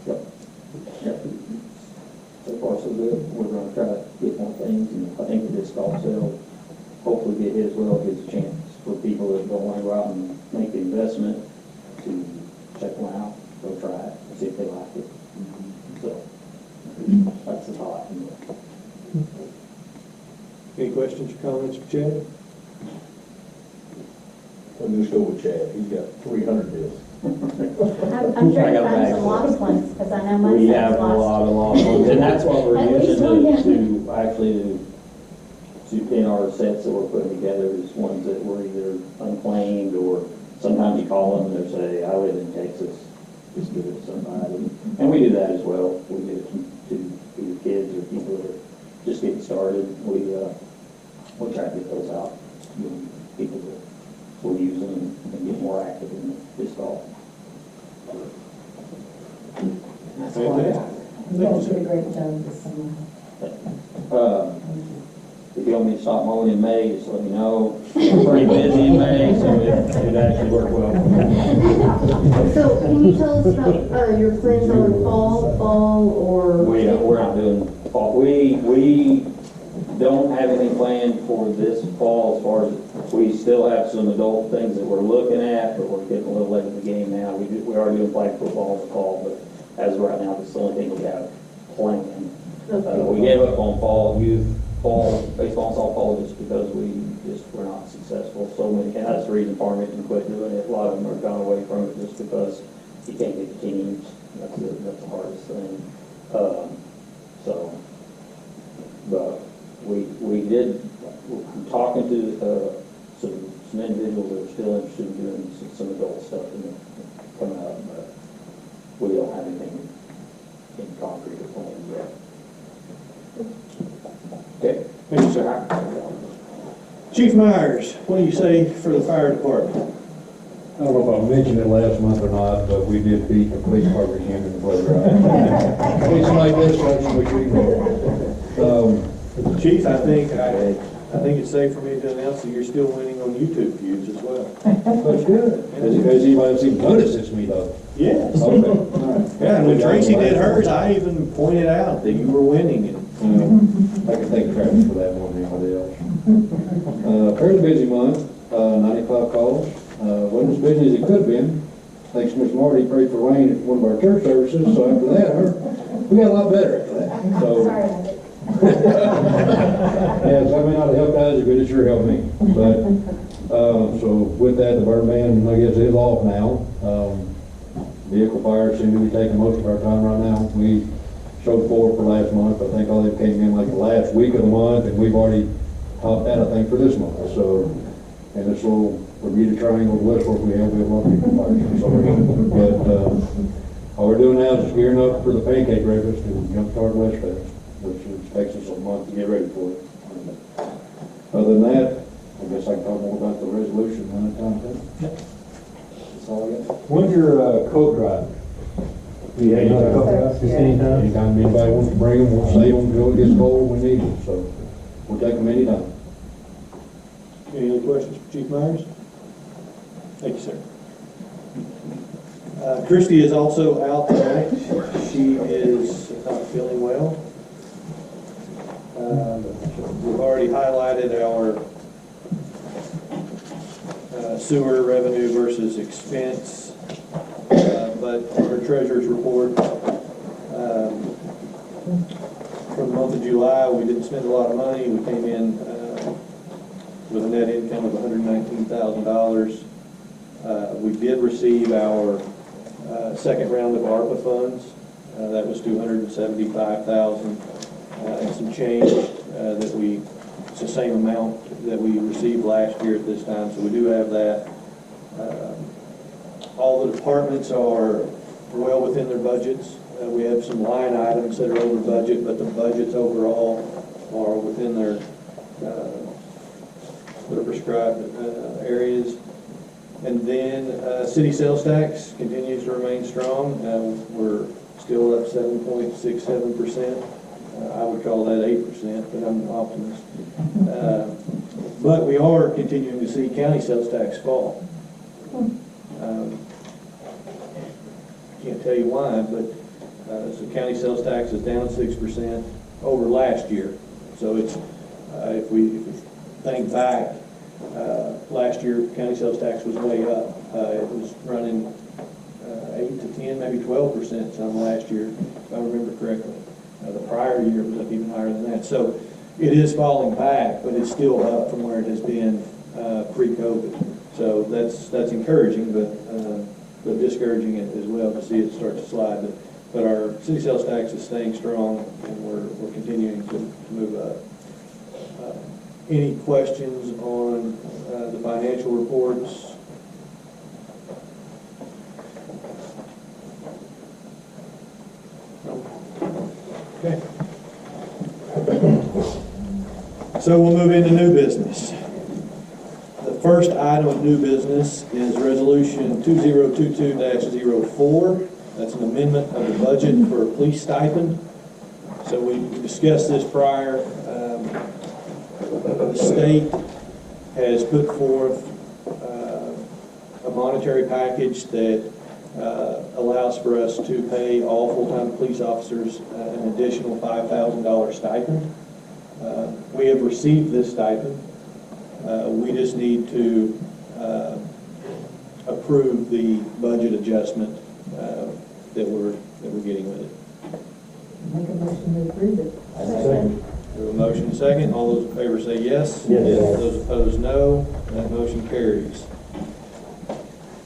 [SPEAKER 14] Yep. So far, so good. We're gonna try to get more things, and I think the disc golf sale hopefully get hit as well, gives a chance for people that don't wanna go out and make the investment to check one out, go try it, and see if they like it. So, that's the thought.
[SPEAKER 1] Any questions or comments for Chad?
[SPEAKER 2] I'll just go with Chad, he's got 300 discs.
[SPEAKER 4] I'm sure you find some lost ones, because I know my
[SPEAKER 14] We
[SPEAKER 4] son's
[SPEAKER 14] have a
[SPEAKER 4] lost.
[SPEAKER 14] lot of lost ones, and that's what we're
[SPEAKER 4] At least
[SPEAKER 14] using
[SPEAKER 4] one, yeah.
[SPEAKER 14] to actually to pin our sets that we're putting together is ones that were either unclaimed, or sometimes you call them and they say, I live in Texas, just give it to somebody. And we do that as well. We give it to either kids or people that are just getting started. We'll try to get those out, people that will use them and get more active in disc golf. That's all I got.
[SPEAKER 3] You guys did a great job this summer.
[SPEAKER 14] If you want me to stop mowing in May, just let me know. I'm pretty busy in May, so it actually worked well.
[SPEAKER 15] So can you tell us about your plans on fall, or?
[SPEAKER 14] We're not doing fall. We don't have any planned for this fall as far as, we still have some adult things that we're looking at, but we're getting a little late in the game now. We are doing flag football in the fall, but as of right now, that's the only thing we have planned. We gave up on fall baseball and softball just because we're not successful. So many, and that's the reason Farmington quit doing it. A lot of them are gone away from it just because you can't get the teams. That's the hardest thing. But I'm talking to some individuals that are still interested in doing some adult stuff and coming up, but we don't have anything in concrete or planned yet. Okay.
[SPEAKER 1] Thank you, sir. Chief Myers, what do you say for the fire department?
[SPEAKER 12] I don't know if I mentioned it last month or not, but we did beat the police department again in the playground. It's like this, folks, we
[SPEAKER 1] Chief, I think it's safe for me to announce that you're still winning on YouTube views as well.
[SPEAKER 12] That's good. Has anybody even noticed it's me though?
[SPEAKER 1] Yes.
[SPEAKER 12] Okay.
[SPEAKER 1] Yeah, and when Tracy did hers, I even pointed out that you were winning and.
[SPEAKER 12] I can thank Travis for that more than anybody else. Fairly busy month, 95 calls. Wasn't as busy as it could have been. Thanks to Miss Marty, prayed for rain at one of our church services, so after that, we got a lot better after that. So,
[SPEAKER 7] Sorry about it.
[SPEAKER 12] yes, I may not have helped out as good as sure helped me, but, so with that, the burn ban, I guess, is off now. Vehicle fires seem to be taking most of our time right now. We showed 4 for last month. I think all they came in like the last week of the month, and we've already topped that, I think, for this month. So, and this little Bermuda Triangle westward, we have a lot of people fires. But, all we're doing now is just gearing up for the pancake breakfast and Jumpstart West Fest, which takes us a month to get ready for it. Other than that, I guess I can talk more about the resolution when it comes to it. That's all I got. When's your coat drive? Yeah, anytime anybody wants to bring them, we'll save them until it gets cold, we need them, so we'll take them anytime.
[SPEAKER 1] Any other questions for Chief Myers? Thank you, sir. Christy is also out tonight. She is not feeling well. We've already highlighted our sewer revenue versus expense, but our treasurer's report for the month of July, we didn't spend a lot of money. We came in with a net income of $119,000. We did receive our second round of ARPA funds. That was $275,000 and some change that it's the same amount that we received last year at this time, so we do have that. All the departments are well within their budgets. We have some line items that are over budget, but the budgets overall are within their prescribed areas. And then city sales tax continues to remain strong. We're still up 7.67%. I would call that 8%, but I'm an optimist. But we are continuing to see county sales tax fall. Can't tell you why, but so county sales tax is down 6% over last year. So it's if we think back, last year county sales tax was way up. It was running 8 to 10, maybe 12% some last year, if I remember correctly. The prior year was up even higher than that. So it is falling back, but it's still up from where it has been pre-COVID. So that's encouraging, but discouraging it as well to see it start to slide. But our city sales tax is staying strong, and we're continuing to move up. Any questions on the financial reports? Okay. So we'll move into new business. The first item of new business is Resolution 2022-04. That's an amendment of the budget for a police stipend. So we discussed this prior. The state has put forth a monetary package that allows for us to pay all full-time police officers an additional $5,000 stipend. We have received this stipend. We just need to approve the budget adjustment that we're getting with it.
[SPEAKER 3] Make a motion to approve it.
[SPEAKER 12] Second.
[SPEAKER 1] We have a motion and a second. All those in favor say yes.
[SPEAKER 12] Yes.
[SPEAKER 1] Those opposed, no. That motion carries.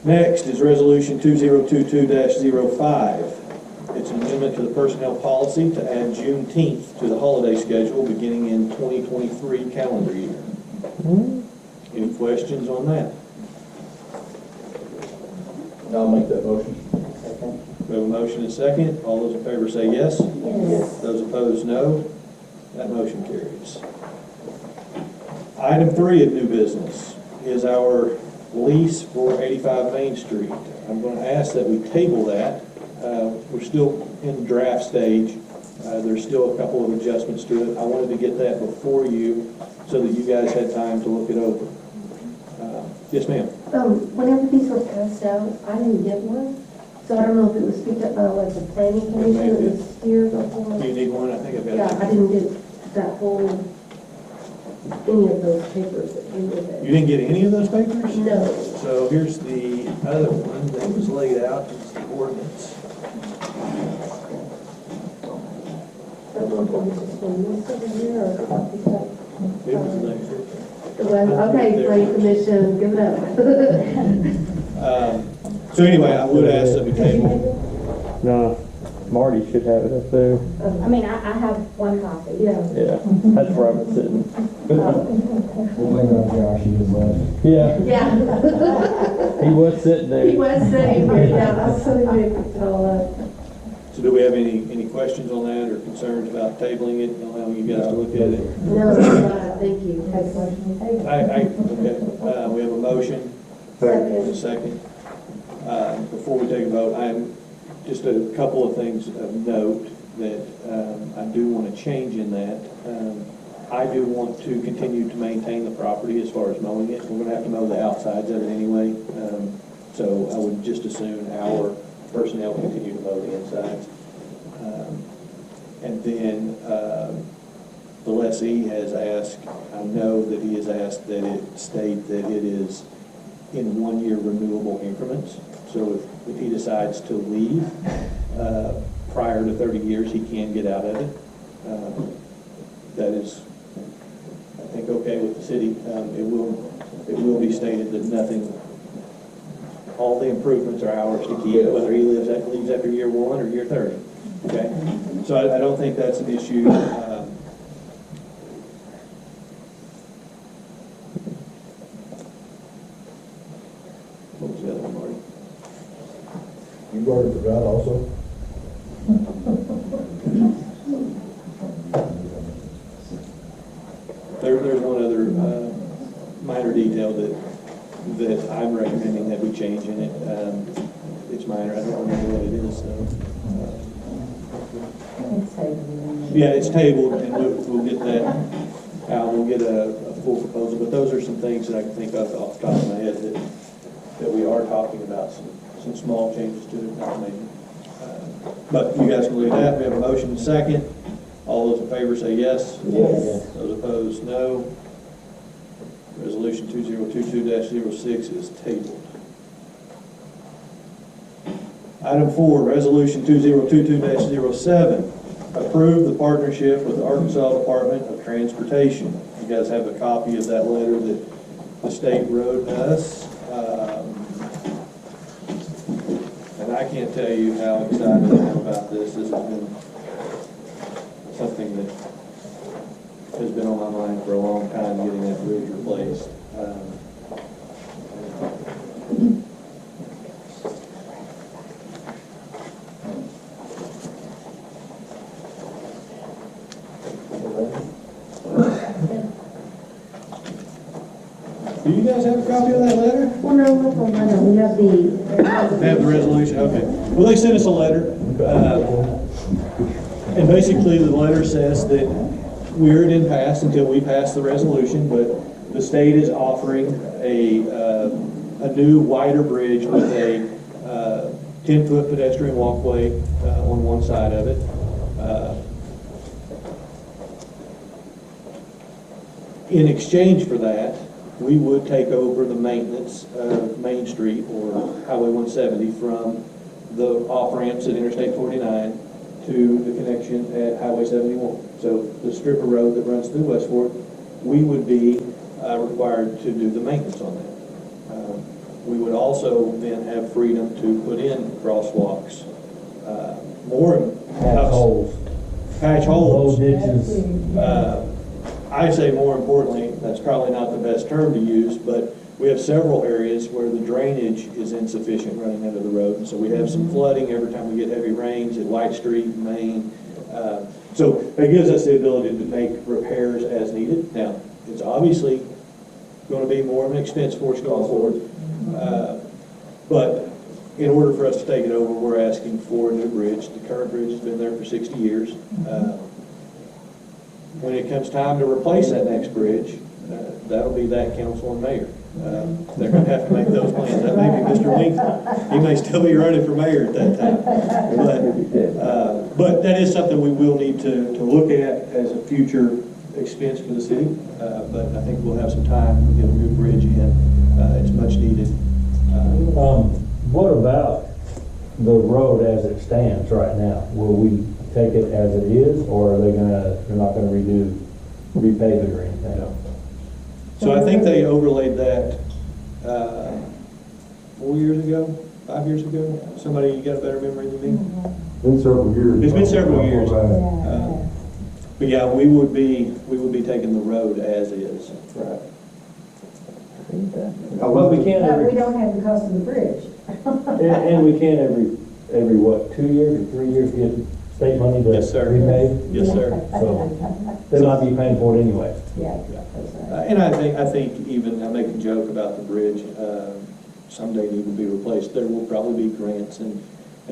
[SPEAKER 1] Next is Resolution 2022-05. It's an amendment to the personnel policy to add Juneteenth to the holiday schedule beginning in 2023 calendar year. Any questions on that?
[SPEAKER 2] I'll make that motion.
[SPEAKER 1] We have a motion and a second. All those in favor say yes.
[SPEAKER 3] Yes.
[SPEAKER 1] Those opposed, no. That motion carries. Item 3 of new business is our lease for 85 Main Street. I'm going to ask that we table that. We're still in the draft stage. There's still a couple of adjustments to it. I wanted to get that before you so that you guys had time to look it over. Yes, ma'am.
[SPEAKER 15] Whenever these were passed out, I didn't get one, so I don't know if it was picked up by like the planning commission, it was here before.
[SPEAKER 1] Do you need one? I think I've got it.
[SPEAKER 15] Yeah, I didn't get that whole, any of those papers that came with
[SPEAKER 1] You
[SPEAKER 15] it.
[SPEAKER 1] didn't get any of those papers?
[SPEAKER 15] No.
[SPEAKER 1] So here's the other one that was laid out, it's the ordinance.
[SPEAKER 15] I don't know if it was just one this over here or if it's like.
[SPEAKER 1] It was next year.
[SPEAKER 15] Okay, planning commission, give it up.
[SPEAKER 1] So anyway, I would ask that we table.
[SPEAKER 16] No, Marty should have it up there.
[SPEAKER 4] I mean, I have one copy.
[SPEAKER 15] Yeah.
[SPEAKER 16] Yeah, that's where I've been sitting.
[SPEAKER 3] We'll blame it on Josh, he was left.
[SPEAKER 16] Yeah,
[SPEAKER 15] Yeah.
[SPEAKER 16] he was sitting there.
[SPEAKER 15] He was sitting here, yeah, I was sitting there, picked it all up.
[SPEAKER 1] So do we have any questions on that or concerns about tabling it, allowing you guys to look at it?
[SPEAKER 15] No, thank you.
[SPEAKER 1] Okay, we have a motion.
[SPEAKER 15] Second.
[SPEAKER 1] A second. Before we take a vote, just a couple of things of note that I do want to change in that. I do want to continue to maintain the property as far as mowing it. We're going to have to mow the outsides of it anyway. So I would just assume our personnel continue to mow the insides. And then the lessee has asked, I know that he has asked that it state that it is in 1 year renewable increments. So if he decides to leave prior to 30 years, he can get out of it. That is, I think, okay with the city. It will be stated that nothing, all the improvements are ours to keep, whether he leaves after year 1 or year 30. Okay? So I don't think that's an issue. What was the other one, Marty?
[SPEAKER 3] You already forgot also?
[SPEAKER 1] There's one other minor detail that I'm recommending that we change in it. It's minor, I don't remember what it is, so. Yeah, it's tabled, and we'll get that out, we'll get a full proposal, but those are some things that I can think of off the top of my head that we are talking about, some small changes to it, not major. But you guys can look at that, we have a motion and second. All those in favor say yes.
[SPEAKER 15] Yes.
[SPEAKER 1] Those opposed, no. Resolution 2022-06 is tabled. Item 4, Resolution 2022-07. Approve the partnership with the Arkansas Department of Transportation. You guys have a copy of that letter that the state wrote us. And I can't tell you how excited I am about this. This has been something that has been on my mind for a long time, getting that bridge replaced. Do you guys have a copy of that letter?
[SPEAKER 15] Well, no, we have the.
[SPEAKER 1] They have the resolution, okay. Well, they sent us a letter, and basically the letter says that we're at impasse until we pass the resolution, but the state is offering a new wider bridge with a 10-foot pedestrian walkway on one side of it. In exchange for that, we would take over the maintenance of Main Street or Highway 170 from the off-ramps at Interstate 49 to the connection at Highway 71. So the strip of road that runs through West Fork, we would be required to do the maintenance on that. We would also then have freedom to put in crosswalks, patch holes,
[SPEAKER 3] ditches.
[SPEAKER 1] I say more importantly, that's probably not the best term to use, but we have several areas where the drainage is insufficient running under the road. And so we have some flooding every time we get heavy rains at White Street, Main. So it gives us the ability to make repairs as needed. Now, it's obviously going to be more of an expense for us going forward, But in order for us to take it over, we're asking for a new bridge. The current bridge has been there for 60 years. When it comes time to replace that next bridge, that'll be that council and mayor. They're going to have to make those plans. That may be Mr. Winkler. He may still be running for mayor at that time. But that is something we will need to look at as a future expense for the city. But I think we'll have some time to get a new bridge in. It's much needed.
[SPEAKER 16] What about the road as it stands right now? Will we take it as it is, or are they're not gonna repave it or anything?
[SPEAKER 1] No. So I think they overlaid that 4 years ago, 5 years ago. Somebody, you got a better memory than me?
[SPEAKER 9] Been several years.
[SPEAKER 1] It's been several years. But yeah, we would be taking the road as is.
[SPEAKER 16] Right. But we can't
[SPEAKER 15] But we
[SPEAKER 16] every,
[SPEAKER 15] don't have the cost of the bridge.
[SPEAKER 16] and we can't every what, 2 years or 3 years get state money to
[SPEAKER 1] Yes, sir.
[SPEAKER 16] repave?
[SPEAKER 1] Yes, sir.
[SPEAKER 16] So they might be paying for it anyway.
[SPEAKER 15] Yeah, that's right.
[SPEAKER 1] And I think even, I make a joke about the bridge, someday need to be replaced. There will probably be grants and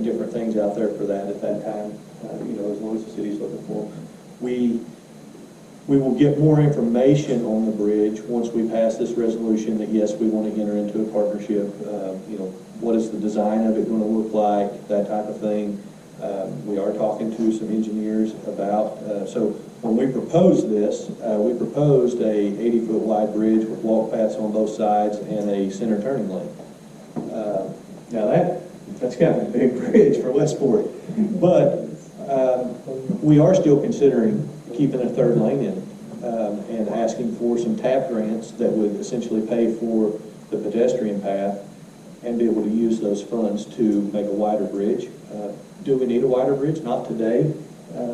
[SPEAKER 1] different things out there for that at that time, as long as the city's looking for them. We will get more information on the bridge once we pass this resolution that, yes, we want to enter into a partnership. What is the design of it going to look like, that type of thing. We are talking to some engineers about, so when we proposed this, we proposed a 80-foot wide bridge with walk paths on both sides and a center turning lane. Now that's kind of a big bridge for Westport, but we are still considering keeping a third lane in it, and asking for some TAP grants that would essentially pay for the pedestrian path and be able to use those funds to make a wider bridge. Do we need a wider bridge? Not today.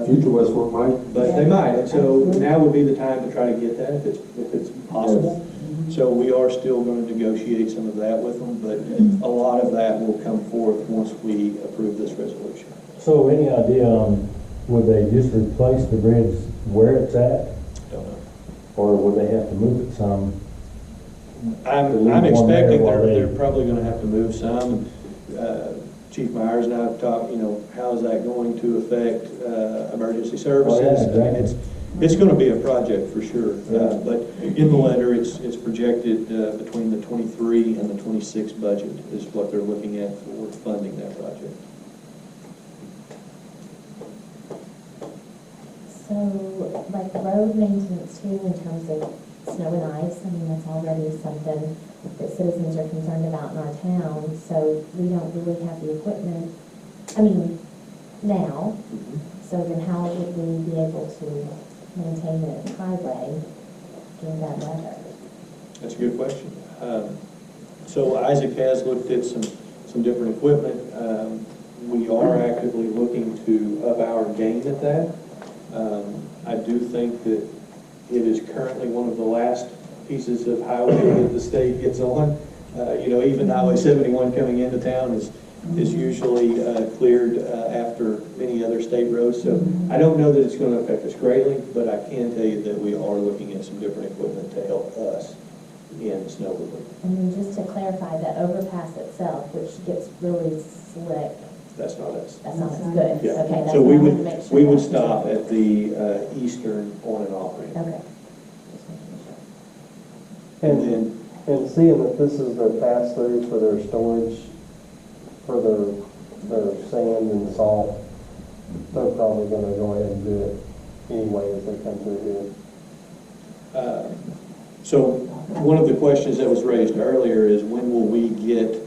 [SPEAKER 9] Future Westport might.
[SPEAKER 1] But they might, and so now would be the time to try to get that if it's possible. So we are still going to negotiate some of that with them, but a lot of that will come forth once we approve this resolution.
[SPEAKER 16] So any idea on, would they just replace the bridge where it's at?
[SPEAKER 1] Don't know.
[SPEAKER 16] Or would they have to move it some?
[SPEAKER 1] I'm expecting they're probably going to have to move some. Chief Myers and I have talked, how is that going to affect emergency services?
[SPEAKER 16] Well, yeah, exactly.
[SPEAKER 1] It's going to be a project for sure. But in the letter, it's projected between the 23 and the 26 budget is what they're looking at for funding that project.
[SPEAKER 7] So, like road maintenance too, in terms of snow and ice, I mean, that's already something that citizens are concerned about in our town, so we don't really have the equipment, now. So then how would we be able to maintain the highway during that weather?
[SPEAKER 1] That's a good question. So Isaac has looked at some different equipment. We are actively looking to up our game at that. I do think that it is currently one of the last pieces of highway that the state gets on. Even Highway 71 coming into town is usually cleared after many other state roads. So I don't know that it's going to affect us greatly, but I can tell you that we are looking at some different equipment to help us in snow removal.
[SPEAKER 7] And then just to clarify, the overpass itself, which gets really slick,
[SPEAKER 1] That's not us.
[SPEAKER 7] that's not as good.
[SPEAKER 1] Yeah.
[SPEAKER 7] Okay, that's
[SPEAKER 1] So
[SPEAKER 7] what
[SPEAKER 1] we
[SPEAKER 7] I wanted
[SPEAKER 1] would,
[SPEAKER 7] to make sure.
[SPEAKER 1] we would stop at the eastern on and off ramp.
[SPEAKER 7] Okay.
[SPEAKER 1] And then,
[SPEAKER 13] And seeing that this is their pass-through for their storage, for their sand and salt, they're probably gonna go ahead and do it anyway as they come through here.
[SPEAKER 1] so one of the questions that was raised earlier is when will we get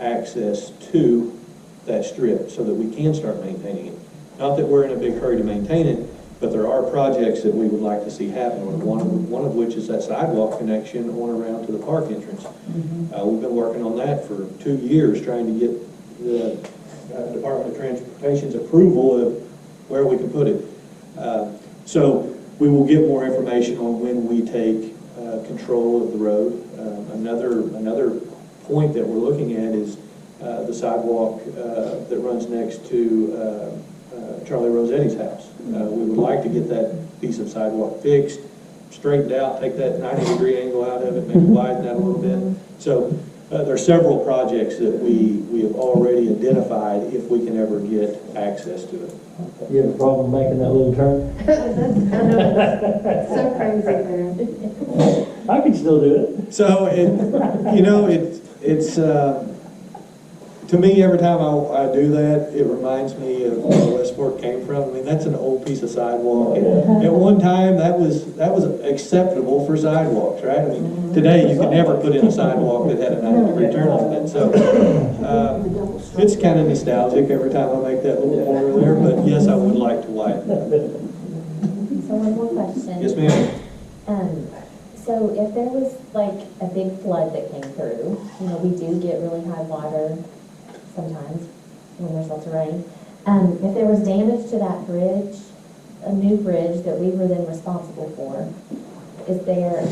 [SPEAKER 1] access to that strip so that we can start maintaining it? Not that we're in a big hurry to maintain it, but there are projects that we would like to see happen, one of which is that sidewalk connection on around to the park entrance. We've been working on that for 2 years, trying to get the Department of Transportation's approval of where we can put it. So we will get more information on when we take control of the road. Another point that we're looking at is the sidewalk that runs next to Charlie Rosetti's house. We would like to get that piece of sidewalk fixed straightened out, take that 90-degree angle out of it, maybe widen that a little bit. So there are several projects that we have already identified if we can ever get access to it.
[SPEAKER 16] You have a problem making that little turn?
[SPEAKER 15] So crazy there.
[SPEAKER 16] I can still do it.
[SPEAKER 1] So it's to me, every time I do that, it reminds me of where West Fork came from. I mean, that's an old piece of sidewalk. And at one time, that was acceptable for sidewalks, right? I mean, today, you could never put in a sidewalk that had a 90-degree turn on it. So it's kind of nostalgic every time I make that little corner there, but yes, I would like to widen it.
[SPEAKER 7] So one more question.
[SPEAKER 1] Yes, ma'am.
[SPEAKER 7] So if there was like a big flood that came through, we do get really high water sometimes when there's lots of rain. If there was damage to that bridge, a new bridge that we were then responsible for, is there,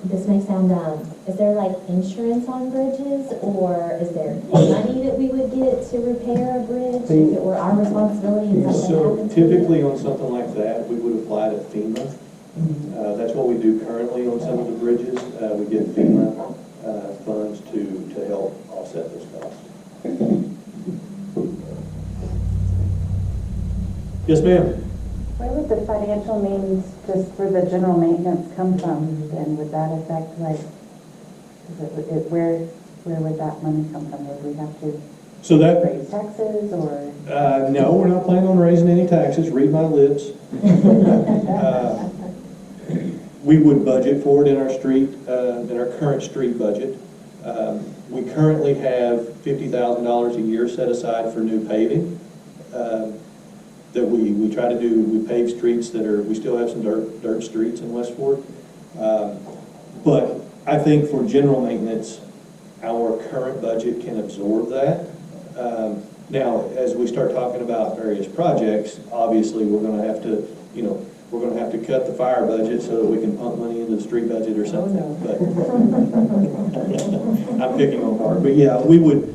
[SPEAKER 7] this may sound dumb, is there like insurance on bridges, or is there money that we would get to repair a bridge if it were our responsibility and something
[SPEAKER 1] So
[SPEAKER 7] happened?
[SPEAKER 1] typically on something like that, we would apply to FEMA. That's what we do currently on some of the bridges. We get FEMA funds to help offset those costs. Yes, ma'am.
[SPEAKER 17] Where would the financial means just for the general maintenance come from? And would that affect, like, where would that money come from? Would we have to
[SPEAKER 1] So that,
[SPEAKER 17] raise taxes or?
[SPEAKER 1] no, we're not planning on raising any taxes. Read my lips. We would budget for it in our street, in our current street budget. We currently have $50,000 a year set aside for new paving. That we try to do. We pave streets we still have some dirt streets in West Fork. But I think for general maintenance, our current budget can absorb that. Now, as we start talking about various projects, obviously we're going to have to, we're going to have to cut the fire budget so that we can pump money into the street budget or something. But I'm picking on Mark. But yeah, we would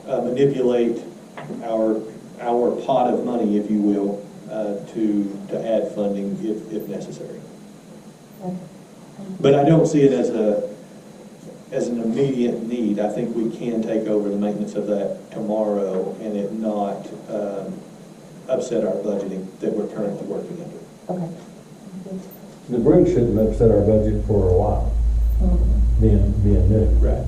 [SPEAKER 1] manipulate our pot of money, if you will, to add funding if necessary. But I don't see it as an immediate need. I think we can take over the maintenance of that tomorrow and it not upset our budgeting that we're currently working under.
[SPEAKER 17] Okay.
[SPEAKER 16] The bridge shouldn't upset our budget for a while, being new.
[SPEAKER 1] Right.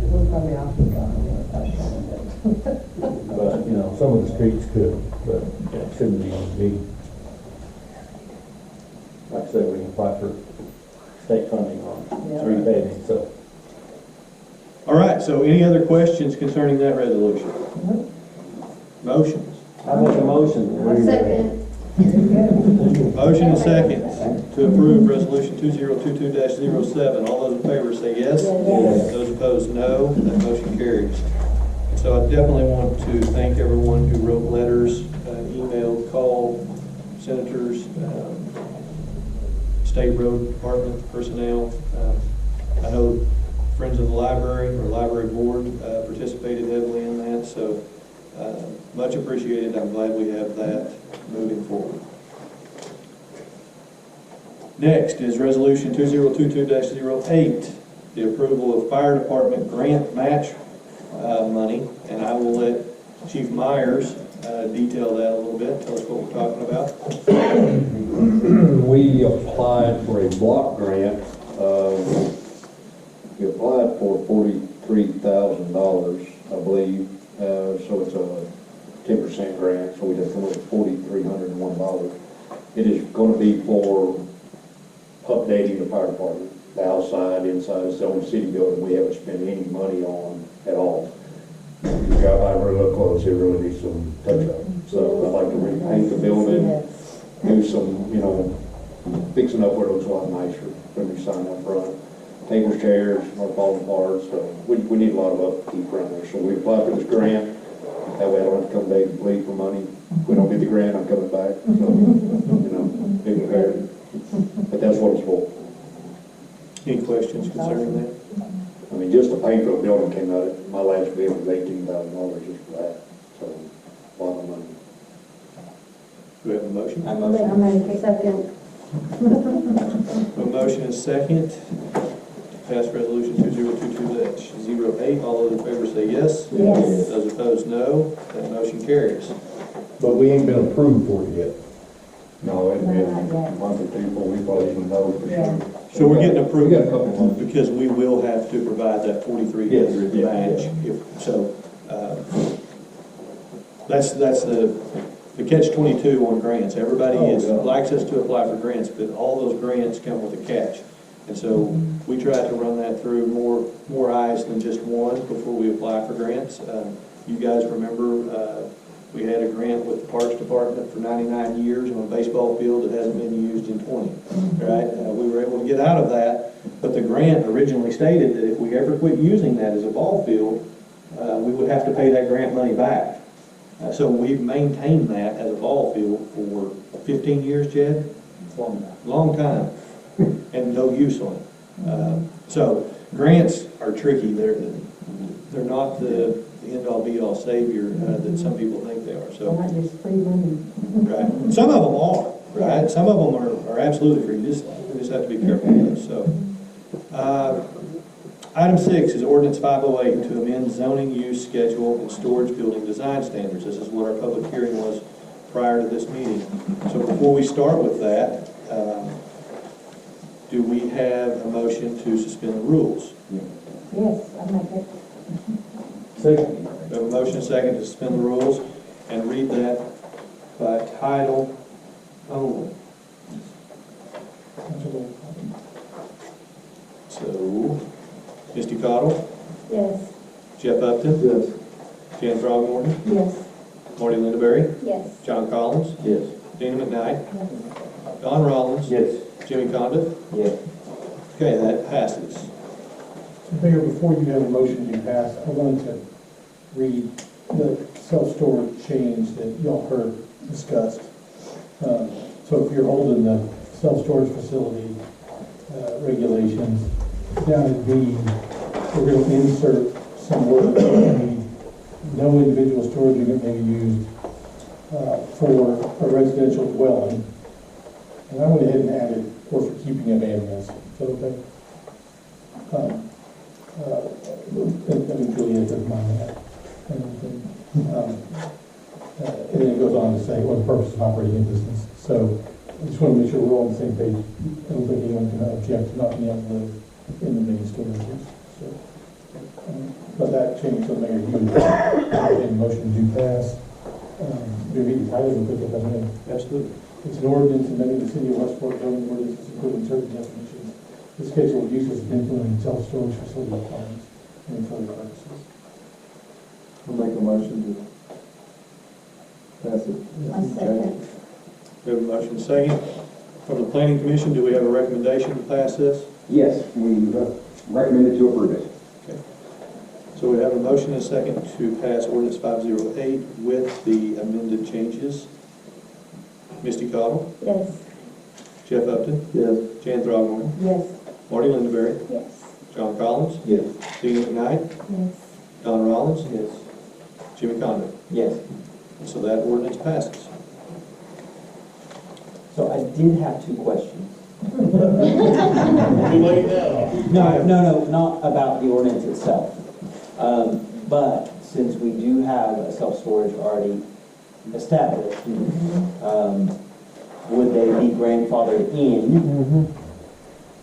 [SPEAKER 16] But, some of the streets could, but it shouldn't be big. Like I said, we can apply for state funding on street paving, so.
[SPEAKER 1] All right, so any other questions concerning that resolution? Motions?
[SPEAKER 16] I make a motion.
[SPEAKER 15] Second.
[SPEAKER 1] Motion and second to approve resolution 2022-07. All those in favor say yes.
[SPEAKER 15] Yes.
[SPEAKER 1] Those opposed, no. That motion carries. So I definitely want to thank everyone who wrote letters, emailed, called, senators, state road department personnel. I know Friends of the Library or Library Board participated heavily in that, so much appreciated. I'm glad we have that moving forward. Next is resolution 2022-08, the approval of fire department grant match money, and I will let Chief Myers detail that a little bit, tell us what we're talking about.
[SPEAKER 12] We applied for a block grant. We applied for $43,000, I believe. So it's a 10% grant, so we just come up with $4,301. It is going to be for updating the fire department, the outside, inside. It's the only city building we haven't spent any money on at all. If I really look close, it really needs some touch-up. So I'd like to repaint the building, do some, fixing up where it looks a lot nicer when we sign up front. Tables, chairs are falling apart, so we need a lot of upkeep around there. So we applied for this grant. That way I don't have to come back and plead for money. If we don't get the grant, I'm coming back. So, be prepared. But that's what it's for.
[SPEAKER 1] Any questions concerning that?
[SPEAKER 12] I mean, just the paint for the building came out, my last bid was $18,000 just for that. So, a lot of money.
[SPEAKER 1] Do we have a motion?
[SPEAKER 15] I make a second.
[SPEAKER 1] A motion is second to pass resolution 2022-08. All those in favor say yes.
[SPEAKER 15] Yes.
[SPEAKER 1] Those opposed, no. That motion carries.
[SPEAKER 12] But we ain't been approved for it yet.
[SPEAKER 3] No, it'll be a month or two before we probably even know for
[SPEAKER 15] Yeah.
[SPEAKER 3] sure.
[SPEAKER 1] So we're getting approved.
[SPEAKER 12] We got a couple months.
[SPEAKER 1] Because we will have to provide that 4,300
[SPEAKER 12] Yes.
[SPEAKER 1] match. So, that's the catch-22 on grants. Everybody likes us to apply for grants, but all those grants come with a catch. And so we try to run that through more eyes than just one before we apply for grants. You guys remember, we had a grant with the Parks Department for 99 years on a baseball field that hasn't been used in 20, right? We were able to get out of that, but the grant originally stated that if we ever quit using that as a ball field, we would have to pay that grant money back. So we've maintained that as a ball field for 15 years, Jed? Long time, and no use on it. So grants are tricky. They're not the end-all be-all savior that some people think they are. So,
[SPEAKER 15] Not just free money.
[SPEAKER 1] right. Some of them are, right? Some of them are absolutely free. We just have to be careful with those. So, item 6 is ordinance 508 to amend zoning use schedule and storage building design standards. This is what our public hearing was prior to this meeting. So before we start with that, do we have a motion to suspend the rules?
[SPEAKER 15] Yes, I make it.
[SPEAKER 16] Second.
[SPEAKER 1] We have a motion second to suspend the rules and read that by title only. So, Misty Cottle,
[SPEAKER 15] Yes.
[SPEAKER 1] Jeff Upton,
[SPEAKER 9] Yes.
[SPEAKER 1] Jan Throgmorton,
[SPEAKER 15] Yes.
[SPEAKER 1] Marty Lindaberry,
[SPEAKER 4] Yes.
[SPEAKER 1] John Collins,
[SPEAKER 12] Yes.
[SPEAKER 1] Dana McKnight,
[SPEAKER 15] Yes.
[SPEAKER 1] Don Rollins,
[SPEAKER 12] Yes.
[SPEAKER 1] Jimmy Condit.
[SPEAKER 8] Yes.
[SPEAKER 1] Okay, that passes.
[SPEAKER 18] Mayor, before you have a motion to pass, I wanted to read the self-storage change that y'all heard discussed. So if you're holding the self-storage facility regulations, down at B, we're going to insert some words. No individual storage unit may be used for a residential dwelling. And I went ahead and added, or for keeping of animals. Is that okay? I mean, Juliet doesn't mind that. And then it goes on to say, what the purpose of operating a business. So I just want to make sure we're all on the same page. I don't think anyone can object to not being able to live in the main storages. So, but that changed, so Mayor, you would have a motion to pass. Do you read the title and put that in?
[SPEAKER 1] Absolutely.
[SPEAKER 18] It's an ordinance amending the city of Westport zoning ordinances including certain definitions. This schedule of uses and implementing self-storage facility requirements and for other purposes.
[SPEAKER 9] I'll make a motion to pass it.
[SPEAKER 15] I second.
[SPEAKER 1] We have a motion second. From the planning commission, do we have a recommendation to pass this?
[SPEAKER 10] Yes, we recommended to approve it.
[SPEAKER 1] Okay. So we have a motion and a second to pass ordinance 508 with the amended changes. Misty Cottle,
[SPEAKER 15] Yes.
[SPEAKER 1] Jeff Upton,
[SPEAKER 9] Yes.
[SPEAKER 1] Jan Throgmorton,
[SPEAKER 15] Yes.
[SPEAKER 1] Marty Lindaberry,
[SPEAKER 4] Yes.
[SPEAKER 1] John Collins,
[SPEAKER 12] Yes.
[SPEAKER 1] Dina McKnight,
[SPEAKER 15] Yes.
[SPEAKER 1] Don Rollins,
[SPEAKER 12] Yes.
[SPEAKER 1] Jimmy Condit.
[SPEAKER 8] Yes.
[SPEAKER 1] So that ordinance passes.
[SPEAKER 8] So I did have two questions.
[SPEAKER 1] Too late now.
[SPEAKER 8] No, not about the ordinance itself. But since we do have a self-storage already established, would they be grandfathered in?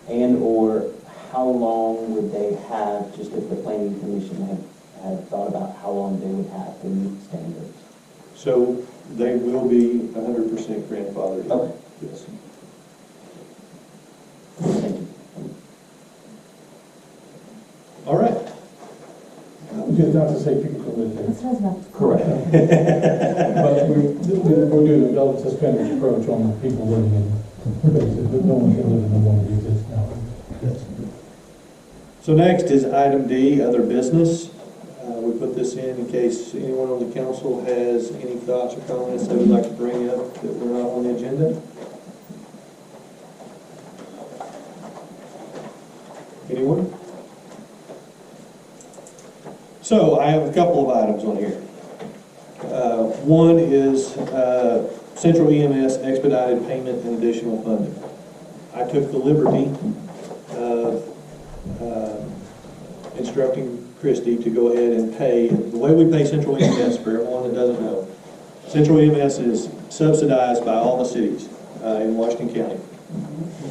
[SPEAKER 8] And/or how long would they have, just if the planning commission had thought about how long they would have to meet standards?
[SPEAKER 1] So they will be 100% grandfathered.
[SPEAKER 8] Okay.
[SPEAKER 1] Yes.
[SPEAKER 8] Thank you.
[SPEAKER 1] All right.
[SPEAKER 18] Just not to say people can live there.
[SPEAKER 15] That's what I was about to.
[SPEAKER 8] Correct.
[SPEAKER 18] But we're doing a adult suspended approach on people living in places, but no one can live in the one that exists now.
[SPEAKER 1] So next is item D, other business. We put this in case anyone on the council has any thoughts or comments they would like to bring up that were not on the agenda. Anyone? So I have a couple of items on here. One is Central EMS expedited payment and additional funding. I took the liberty of instructing Christie to go ahead and pay, the way we pay Central EMS, for everyone that doesn't know, Central EMS is subsidized by all the cities in Washington County.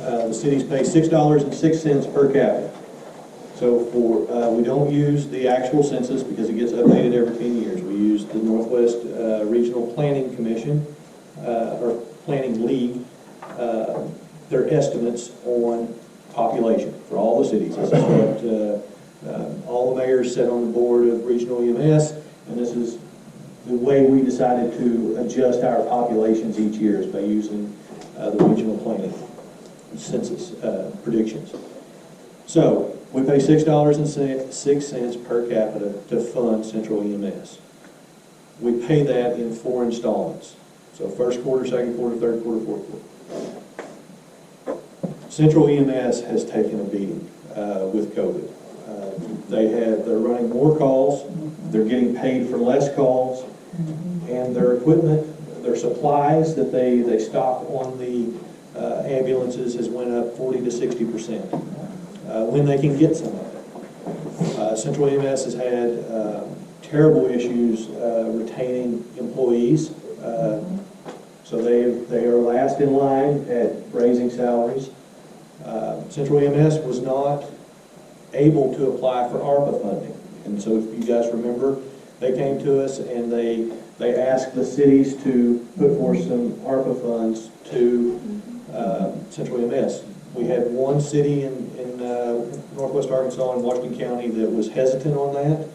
[SPEAKER 1] The cities pay $6.06 per capita. So we don't use the actual census because it gets updated every 10 years. We use the Northwest Regional Planning Commission, or Planning League, their estimates on population for all the cities. This is what all the mayors sit on the board of regional EMS, and this is the way we decided to adjust our populations each year is by using the regional planning census predictions. So we pay $6.06 per capita to fund Central EMS. We pay that in 4 installments. So first quarter, second quarter, third quarter, fourth quarter. Central EMS has taken a beating with COVID. They're running more calls, they're getting paid for less calls, and their equipment, their supplies that they stock on the ambulances has went up 40 to 60% when they can get some of it. Central EMS has had terrible issues retaining employees, so they are last in line at raising salaries. Central EMS was not able to apply for ARPA funding, and so if you guys remember, they came to us and they asked the cities to put forth some ARPA funds to Central EMS. We had one city in Northwest Arkansas and Washington County that was hesitant on that.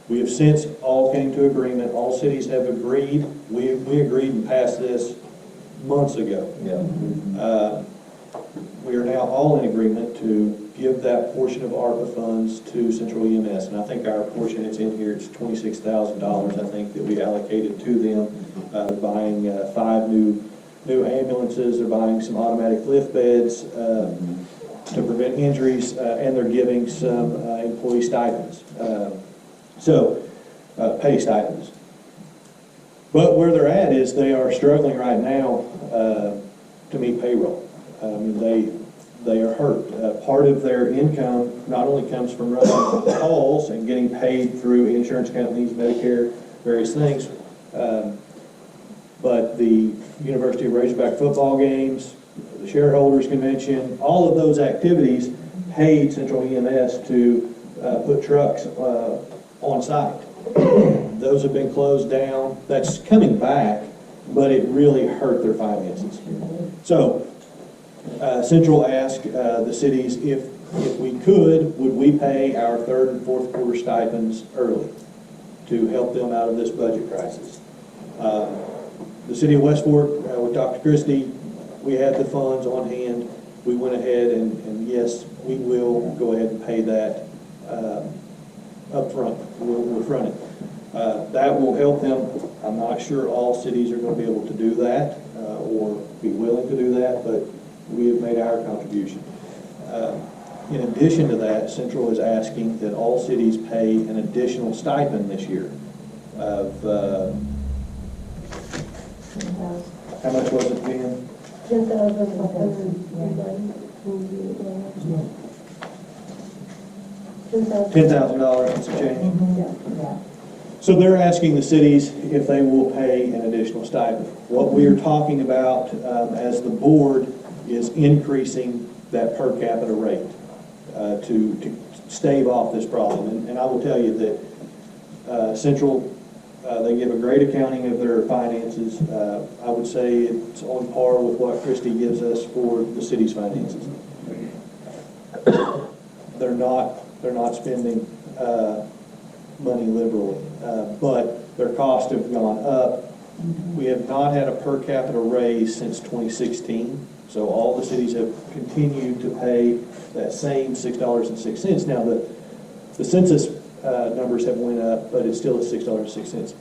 [SPEAKER 1] We have since all came to agreement. All cities have agreed. We agreed and passed this months ago. Yeah. We are now all in agreement to give that portion of ARPA funds to Central EMS, and I think our portion, it's in here, it's $26,000, I think, that we allocated to them, buying 5 new ambulances. They're buying some automatic lift beds to prevent injuries, and they're giving some employee stipends. Pay stipends. But where they're at is they are struggling right now to meet payroll. I mean, they are hurt. Part of their income not only comes from running calls and getting paid through insurance companies, Medicare, various things, but the University of Razorback football games, the shareholders convention, all of those activities paid Central EMS to put trucks on site. Those have been closed down. That's coming back, but it really hurt their finances. So Central asked the cities if we could, would we pay our 3rd and 4th quarter stipends early to help them out of this budget crisis. The city of West Fork, with Dr. Christie, we had the funds on hand. We went ahead and yes, we will go ahead and pay that up front. We'll front it. That will help them. I'm not sure all cities are going to be able to do that or be willing to do that, but we have made our contribution. In addition to that, Central is asking that all cities pay an additional stipend this year of, how much was it, Ben? $10,000 and some change. So they're asking the cities if they will pay an additional stipend. What we are talking about as the board is increasing that per capita rate to stave off this problem. And I will tell you that Central, they give a great accounting of their finances. I would say it's on par with what Christie gives us for the city's finances. They're not spending money liberally, but their costs have gone up. We have not had a per capita raise since 2016, so all the cities have continued to pay that same $6.06. Now the census numbers have went up, but it's still at $6.06.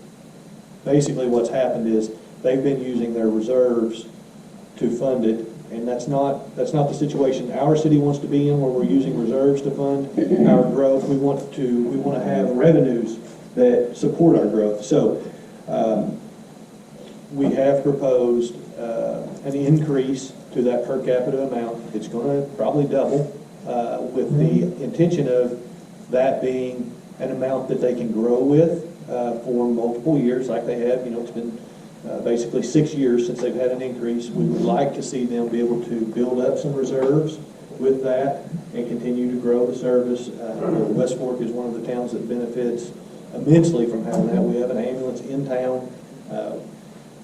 [SPEAKER 1] Basically what's happened is they've been using their reserves to fund it, and that's not the situation our city wants to be in, where we're using reserves to fund our growth. We want to have revenues that support our growth. So we have proposed an increase to that per capita amount. It's gonna probably double, with the intention of that being an amount that they can grow with, for multiple years like they have. You know, it's been, basically 6 years since they've had an increase. We would like to see them be able to build up some reserves with that and continue to grow the service. West Fork is one of the towns that benefits immensely from having that. We have an ambulance in town.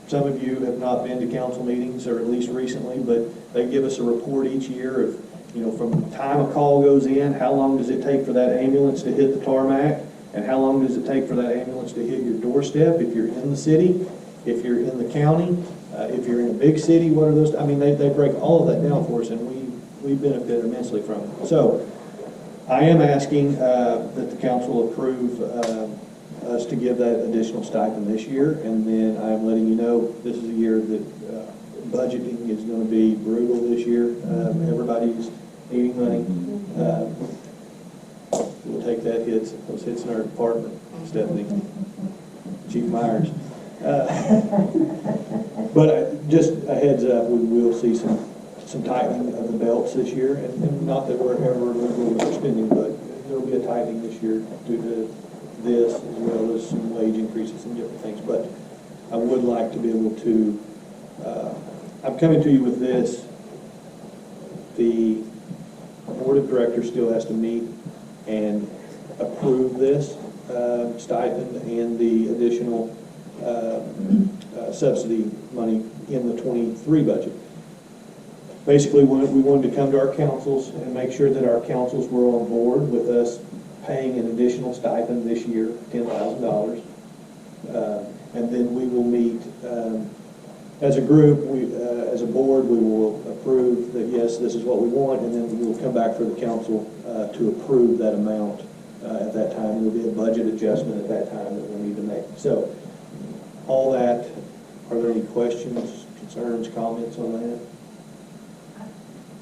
[SPEAKER 1] Some of you have not been to council meetings, or at least recently, but they give us a report each year of, you know, from the time a call goes in, how long does it take for that ambulance to hit the tarmac, and how long does it take for that ambulance to hit your doorstep if you're in the city, if you're in the county, if you're in a big city. What are those? I mean, they break all of that down for us, and we benefit immensely from it. So I am asking that the council approve us to give that additional stipend this year, and then I'm letting you know this is a year that budgeting is going to be brutal this year. Everybody's needing money. We'll take those hits in our department, Stephanie, Chief Myers. But just a heads up, we will see some tightening of the belts this year, and not that we're ever liberal with spending, but there will be a tightening this year due to this, as well as some wage increases and different things. But I would like to be able to, I'm coming to you with this. The board of directors still has to meet and approve this stipend and the additional subsidy money in the 23 budget. Basically, we wanted to come to our councils and make sure that our councils were on board with us paying an additional stipend this year, $10,000. And then we will meet as a group, as a board, we will approve that, yes, this is what we want, and then we will come back for the council to approve that amount at that time. There will be a budget adjustment at that time that we'll need to make. So, all that, are there any questions, concerns, comments on that?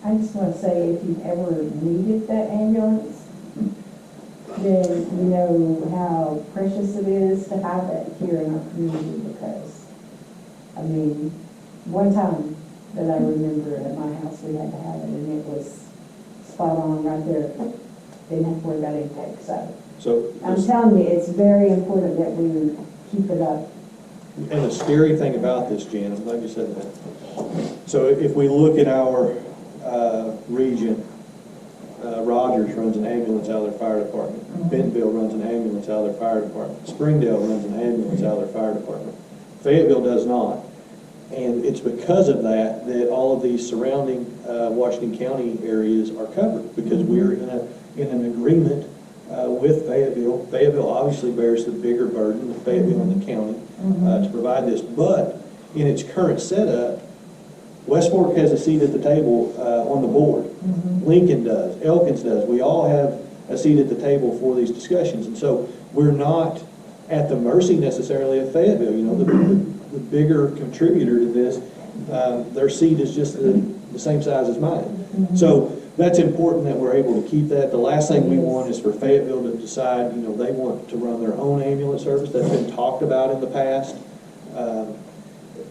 [SPEAKER 19] I just want to say, if you've ever needed that ambulance, then you know how precious it is to have that here in our community, because, I mean, one time that I remember at my house, we had to have it, and it was spot on right there. Didn't have to worry about intake, so I'm telling you, it's very important that we keep it up.
[SPEAKER 1] And the scary thing about this, Jan, I'm glad you said that. So if we look at our region, Rogers runs an ambulance out of their fire department. Bentonville runs an ambulance out of their fire department. Springdale runs an ambulance out of their fire department. Fayetteville does not. And it's because of that that all of these surrounding Washington County areas are covered, because we're in an agreement with Fayetteville. Fayetteville obviously bears the bigger burden, of Fayetteville and the county, to provide this. But in its current setup, West Fork has a seat at the table on the board. Lincoln does. Elkins does. We all have a seat at the table for these discussions. And so we're not at the mercy necessarily of Fayetteville. You know, the bigger contributor to this, their seat is just the same size as mine. So that's important that we're able to keep that. The last thing we want is for Fayetteville to decide, you know, they want to run their own ambulance service. That's been talked about in the past.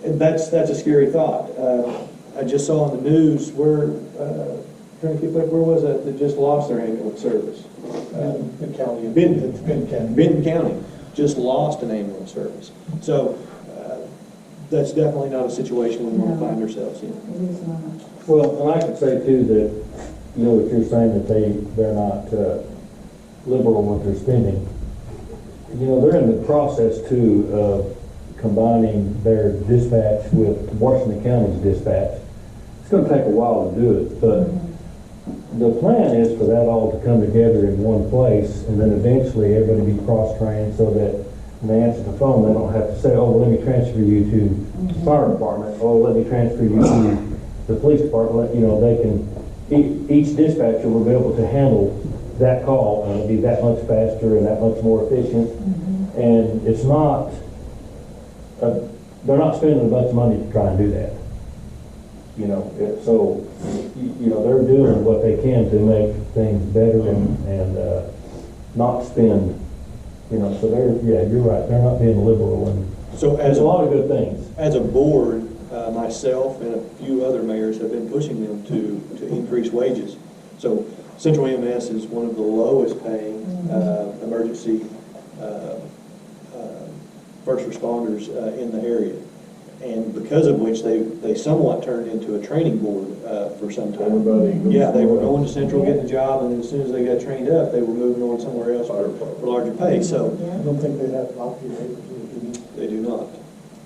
[SPEAKER 1] And that's a scary thought. I just saw on the news where, trying to keep up, where was that just lost their ambulance service? Benton County just lost an ambulance service. So that's definitely not a situation we want to find ourselves in.
[SPEAKER 16] Well, and I could say too that, you know, if you're saying that they're not liberal with their spending, you know, they're in the process too of combining their dispatch with Washington County's dispatch. It's going to take a while to do it, but the plan is for that all to come together in one place, and then eventually everybody be cross-trained so that when they answer the phone, they don't have to say, oh, well, let me transfer you to the fire department, or let me transfer you to the police department. You know, they can, each dispatcher will be able to handle that call, and it'll be that much faster and that much more efficient. And it's not, they're not spending a bunch of money to try and do that. You know, so, you know, they're doing what they can to make things better and not spend, you know, so they're, yeah, you're right, they're not being liberal, and
[SPEAKER 1] so as
[SPEAKER 16] a lot of good things.
[SPEAKER 1] As a board, myself and a few other mayors have been pushing them to increase wages. So Central EMS is one of the lowest paying emergency first responders in the area. And because of which they somewhat turned into a training board for some time. Yeah, they were going to Central, getting a job, and then as soon as they got trained up, they were moving on somewhere else for larger pay. So
[SPEAKER 18] I don't think they have Lockheed papers, do
[SPEAKER 1] they do not.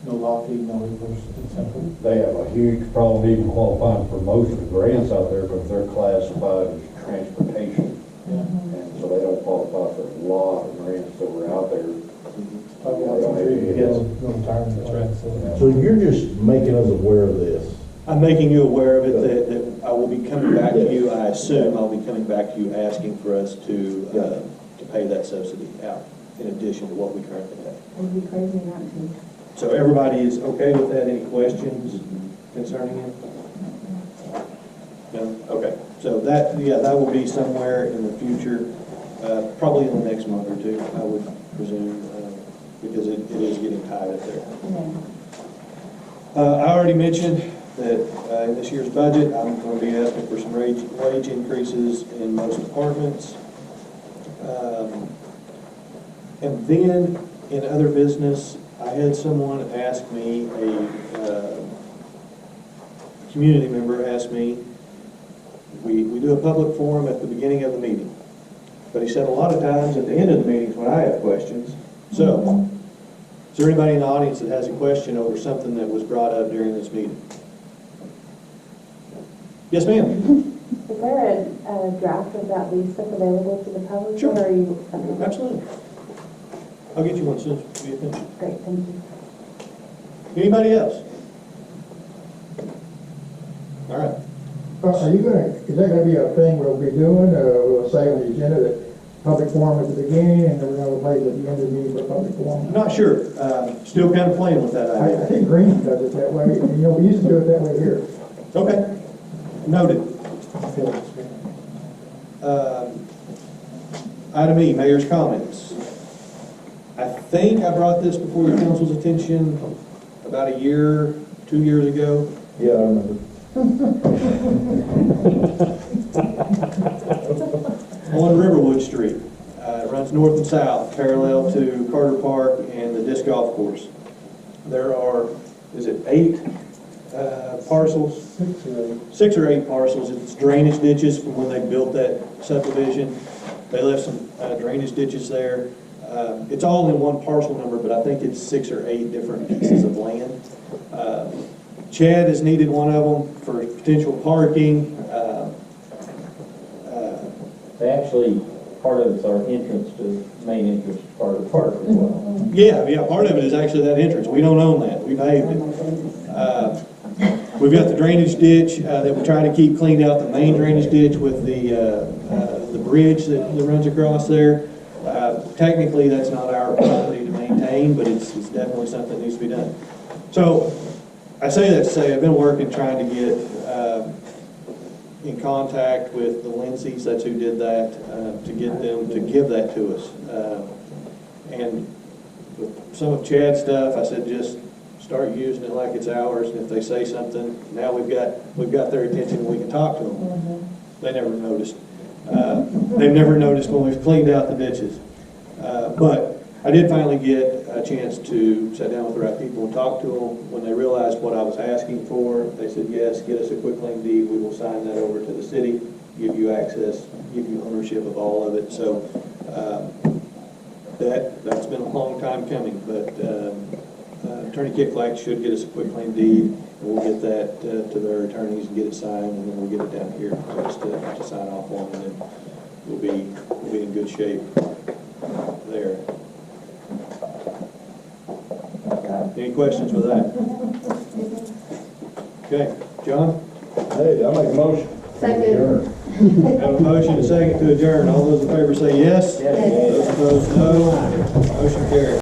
[SPEAKER 18] no Lockheed, no University Central.
[SPEAKER 12] They have a huge problem even qualifying for most of the grants out there because they're classified as transportation. And so they don't qualify for a lot of grants that were out there.
[SPEAKER 9] So you're just making us aware of this?
[SPEAKER 1] I'm making you aware of it, that I will be coming back to you. I assume I'll be coming back to you asking for us to pay that subsidy out in addition to what we currently pay.
[SPEAKER 19] It'd be crazy not to.
[SPEAKER 1] So everybody is okay with that? Any questions concerning it? No? Okay. So that will be somewhere in the future, probably in the next month or two, I would presume, because it is getting tight up there. I already mentioned that in this year's budget, I'm going to be asking for some wage increases in most departments. And then in other business, I had someone ask me, a community member asked me, we do a public forum at the beginning of the meeting. But he said a lot of times at the end of the meetings when I have questions. So, is there anybody in the audience that has a question over something that was brought up during this meeting? Yes, ma'am.
[SPEAKER 17] Is there a draft of that lease that's available to the public?
[SPEAKER 1] Sure.
[SPEAKER 17] Or are you?
[SPEAKER 1] Absolutely. I'll get you one soon as we finish.
[SPEAKER 17] Great, thank you.
[SPEAKER 1] Anybody else? All right.
[SPEAKER 6] Are you gonna, is that gonna be a thing we'll be doing, we'll say on the agenda that public forum at the beginning and then we're gonna wait at the end of the meeting for public forum?
[SPEAKER 1] I'm not sure. Still kind of playing with that idea.
[SPEAKER 6] I think Green does it that way, and we used to do it that way here.
[SPEAKER 1] Okay. Noted. Item E, mayor's comments. I think I brought this before your council's attention about 2 years ago.
[SPEAKER 9] Yeah, I remember.
[SPEAKER 1] On Riverwood Street. It runs north and south, parallel to Carter Park and the disc golf course. There are, is it 8 parcels? 6 or 8 parcels. It's drainage ditches from when they built that subdivision. They left some drainage ditches there. It's all in one parcel number, but I think it's 6 or 8 different pieces of land. Chad has needed one of them for potential parking.
[SPEAKER 14] They actually, part of it's our entrance to, main entrance to part of the park as well.
[SPEAKER 1] Yeah, part of it is actually that entrance. We don't own that. We paved it. We've got the drainage ditch that we're trying to keep cleaned out, the main drainage ditch with the bridge that runs across there. Technically, that's not our property to maintain, but it's definitely something that needs to be done. So, I say that to say I've been working trying to get in contact with the Lindsays, that's who did that, to get them to give that to us. And with some of Chad's stuff, I said just start using it like it's ours, and if they say something, now we've got their attention and we can talk to them. They never noticed. They've never noticed when we've cleaned out the ditches. But I did finally get a chance to sit down with the right people and talk to them. When they realized what I was asking for, they said, yes, get us a quitclaim deed. We will sign that over to the city, give you access, give you ownership of all of it. So that's been a long time coming, but Attorney Kickflack should get us a quitclaim deed, and we'll get that to their attorneys and get it signed, and then we'll get it down here for us to sign off on, and then we'll be in good shape there. Any questions with that? Okay, John?
[SPEAKER 9] Hey, I make a motion.
[SPEAKER 15] Second.
[SPEAKER 1] Have a motion and a second to adjourn. All those in favor say yes.
[SPEAKER 15] Yes.
[SPEAKER 1] Those opposed, no. Motion carries.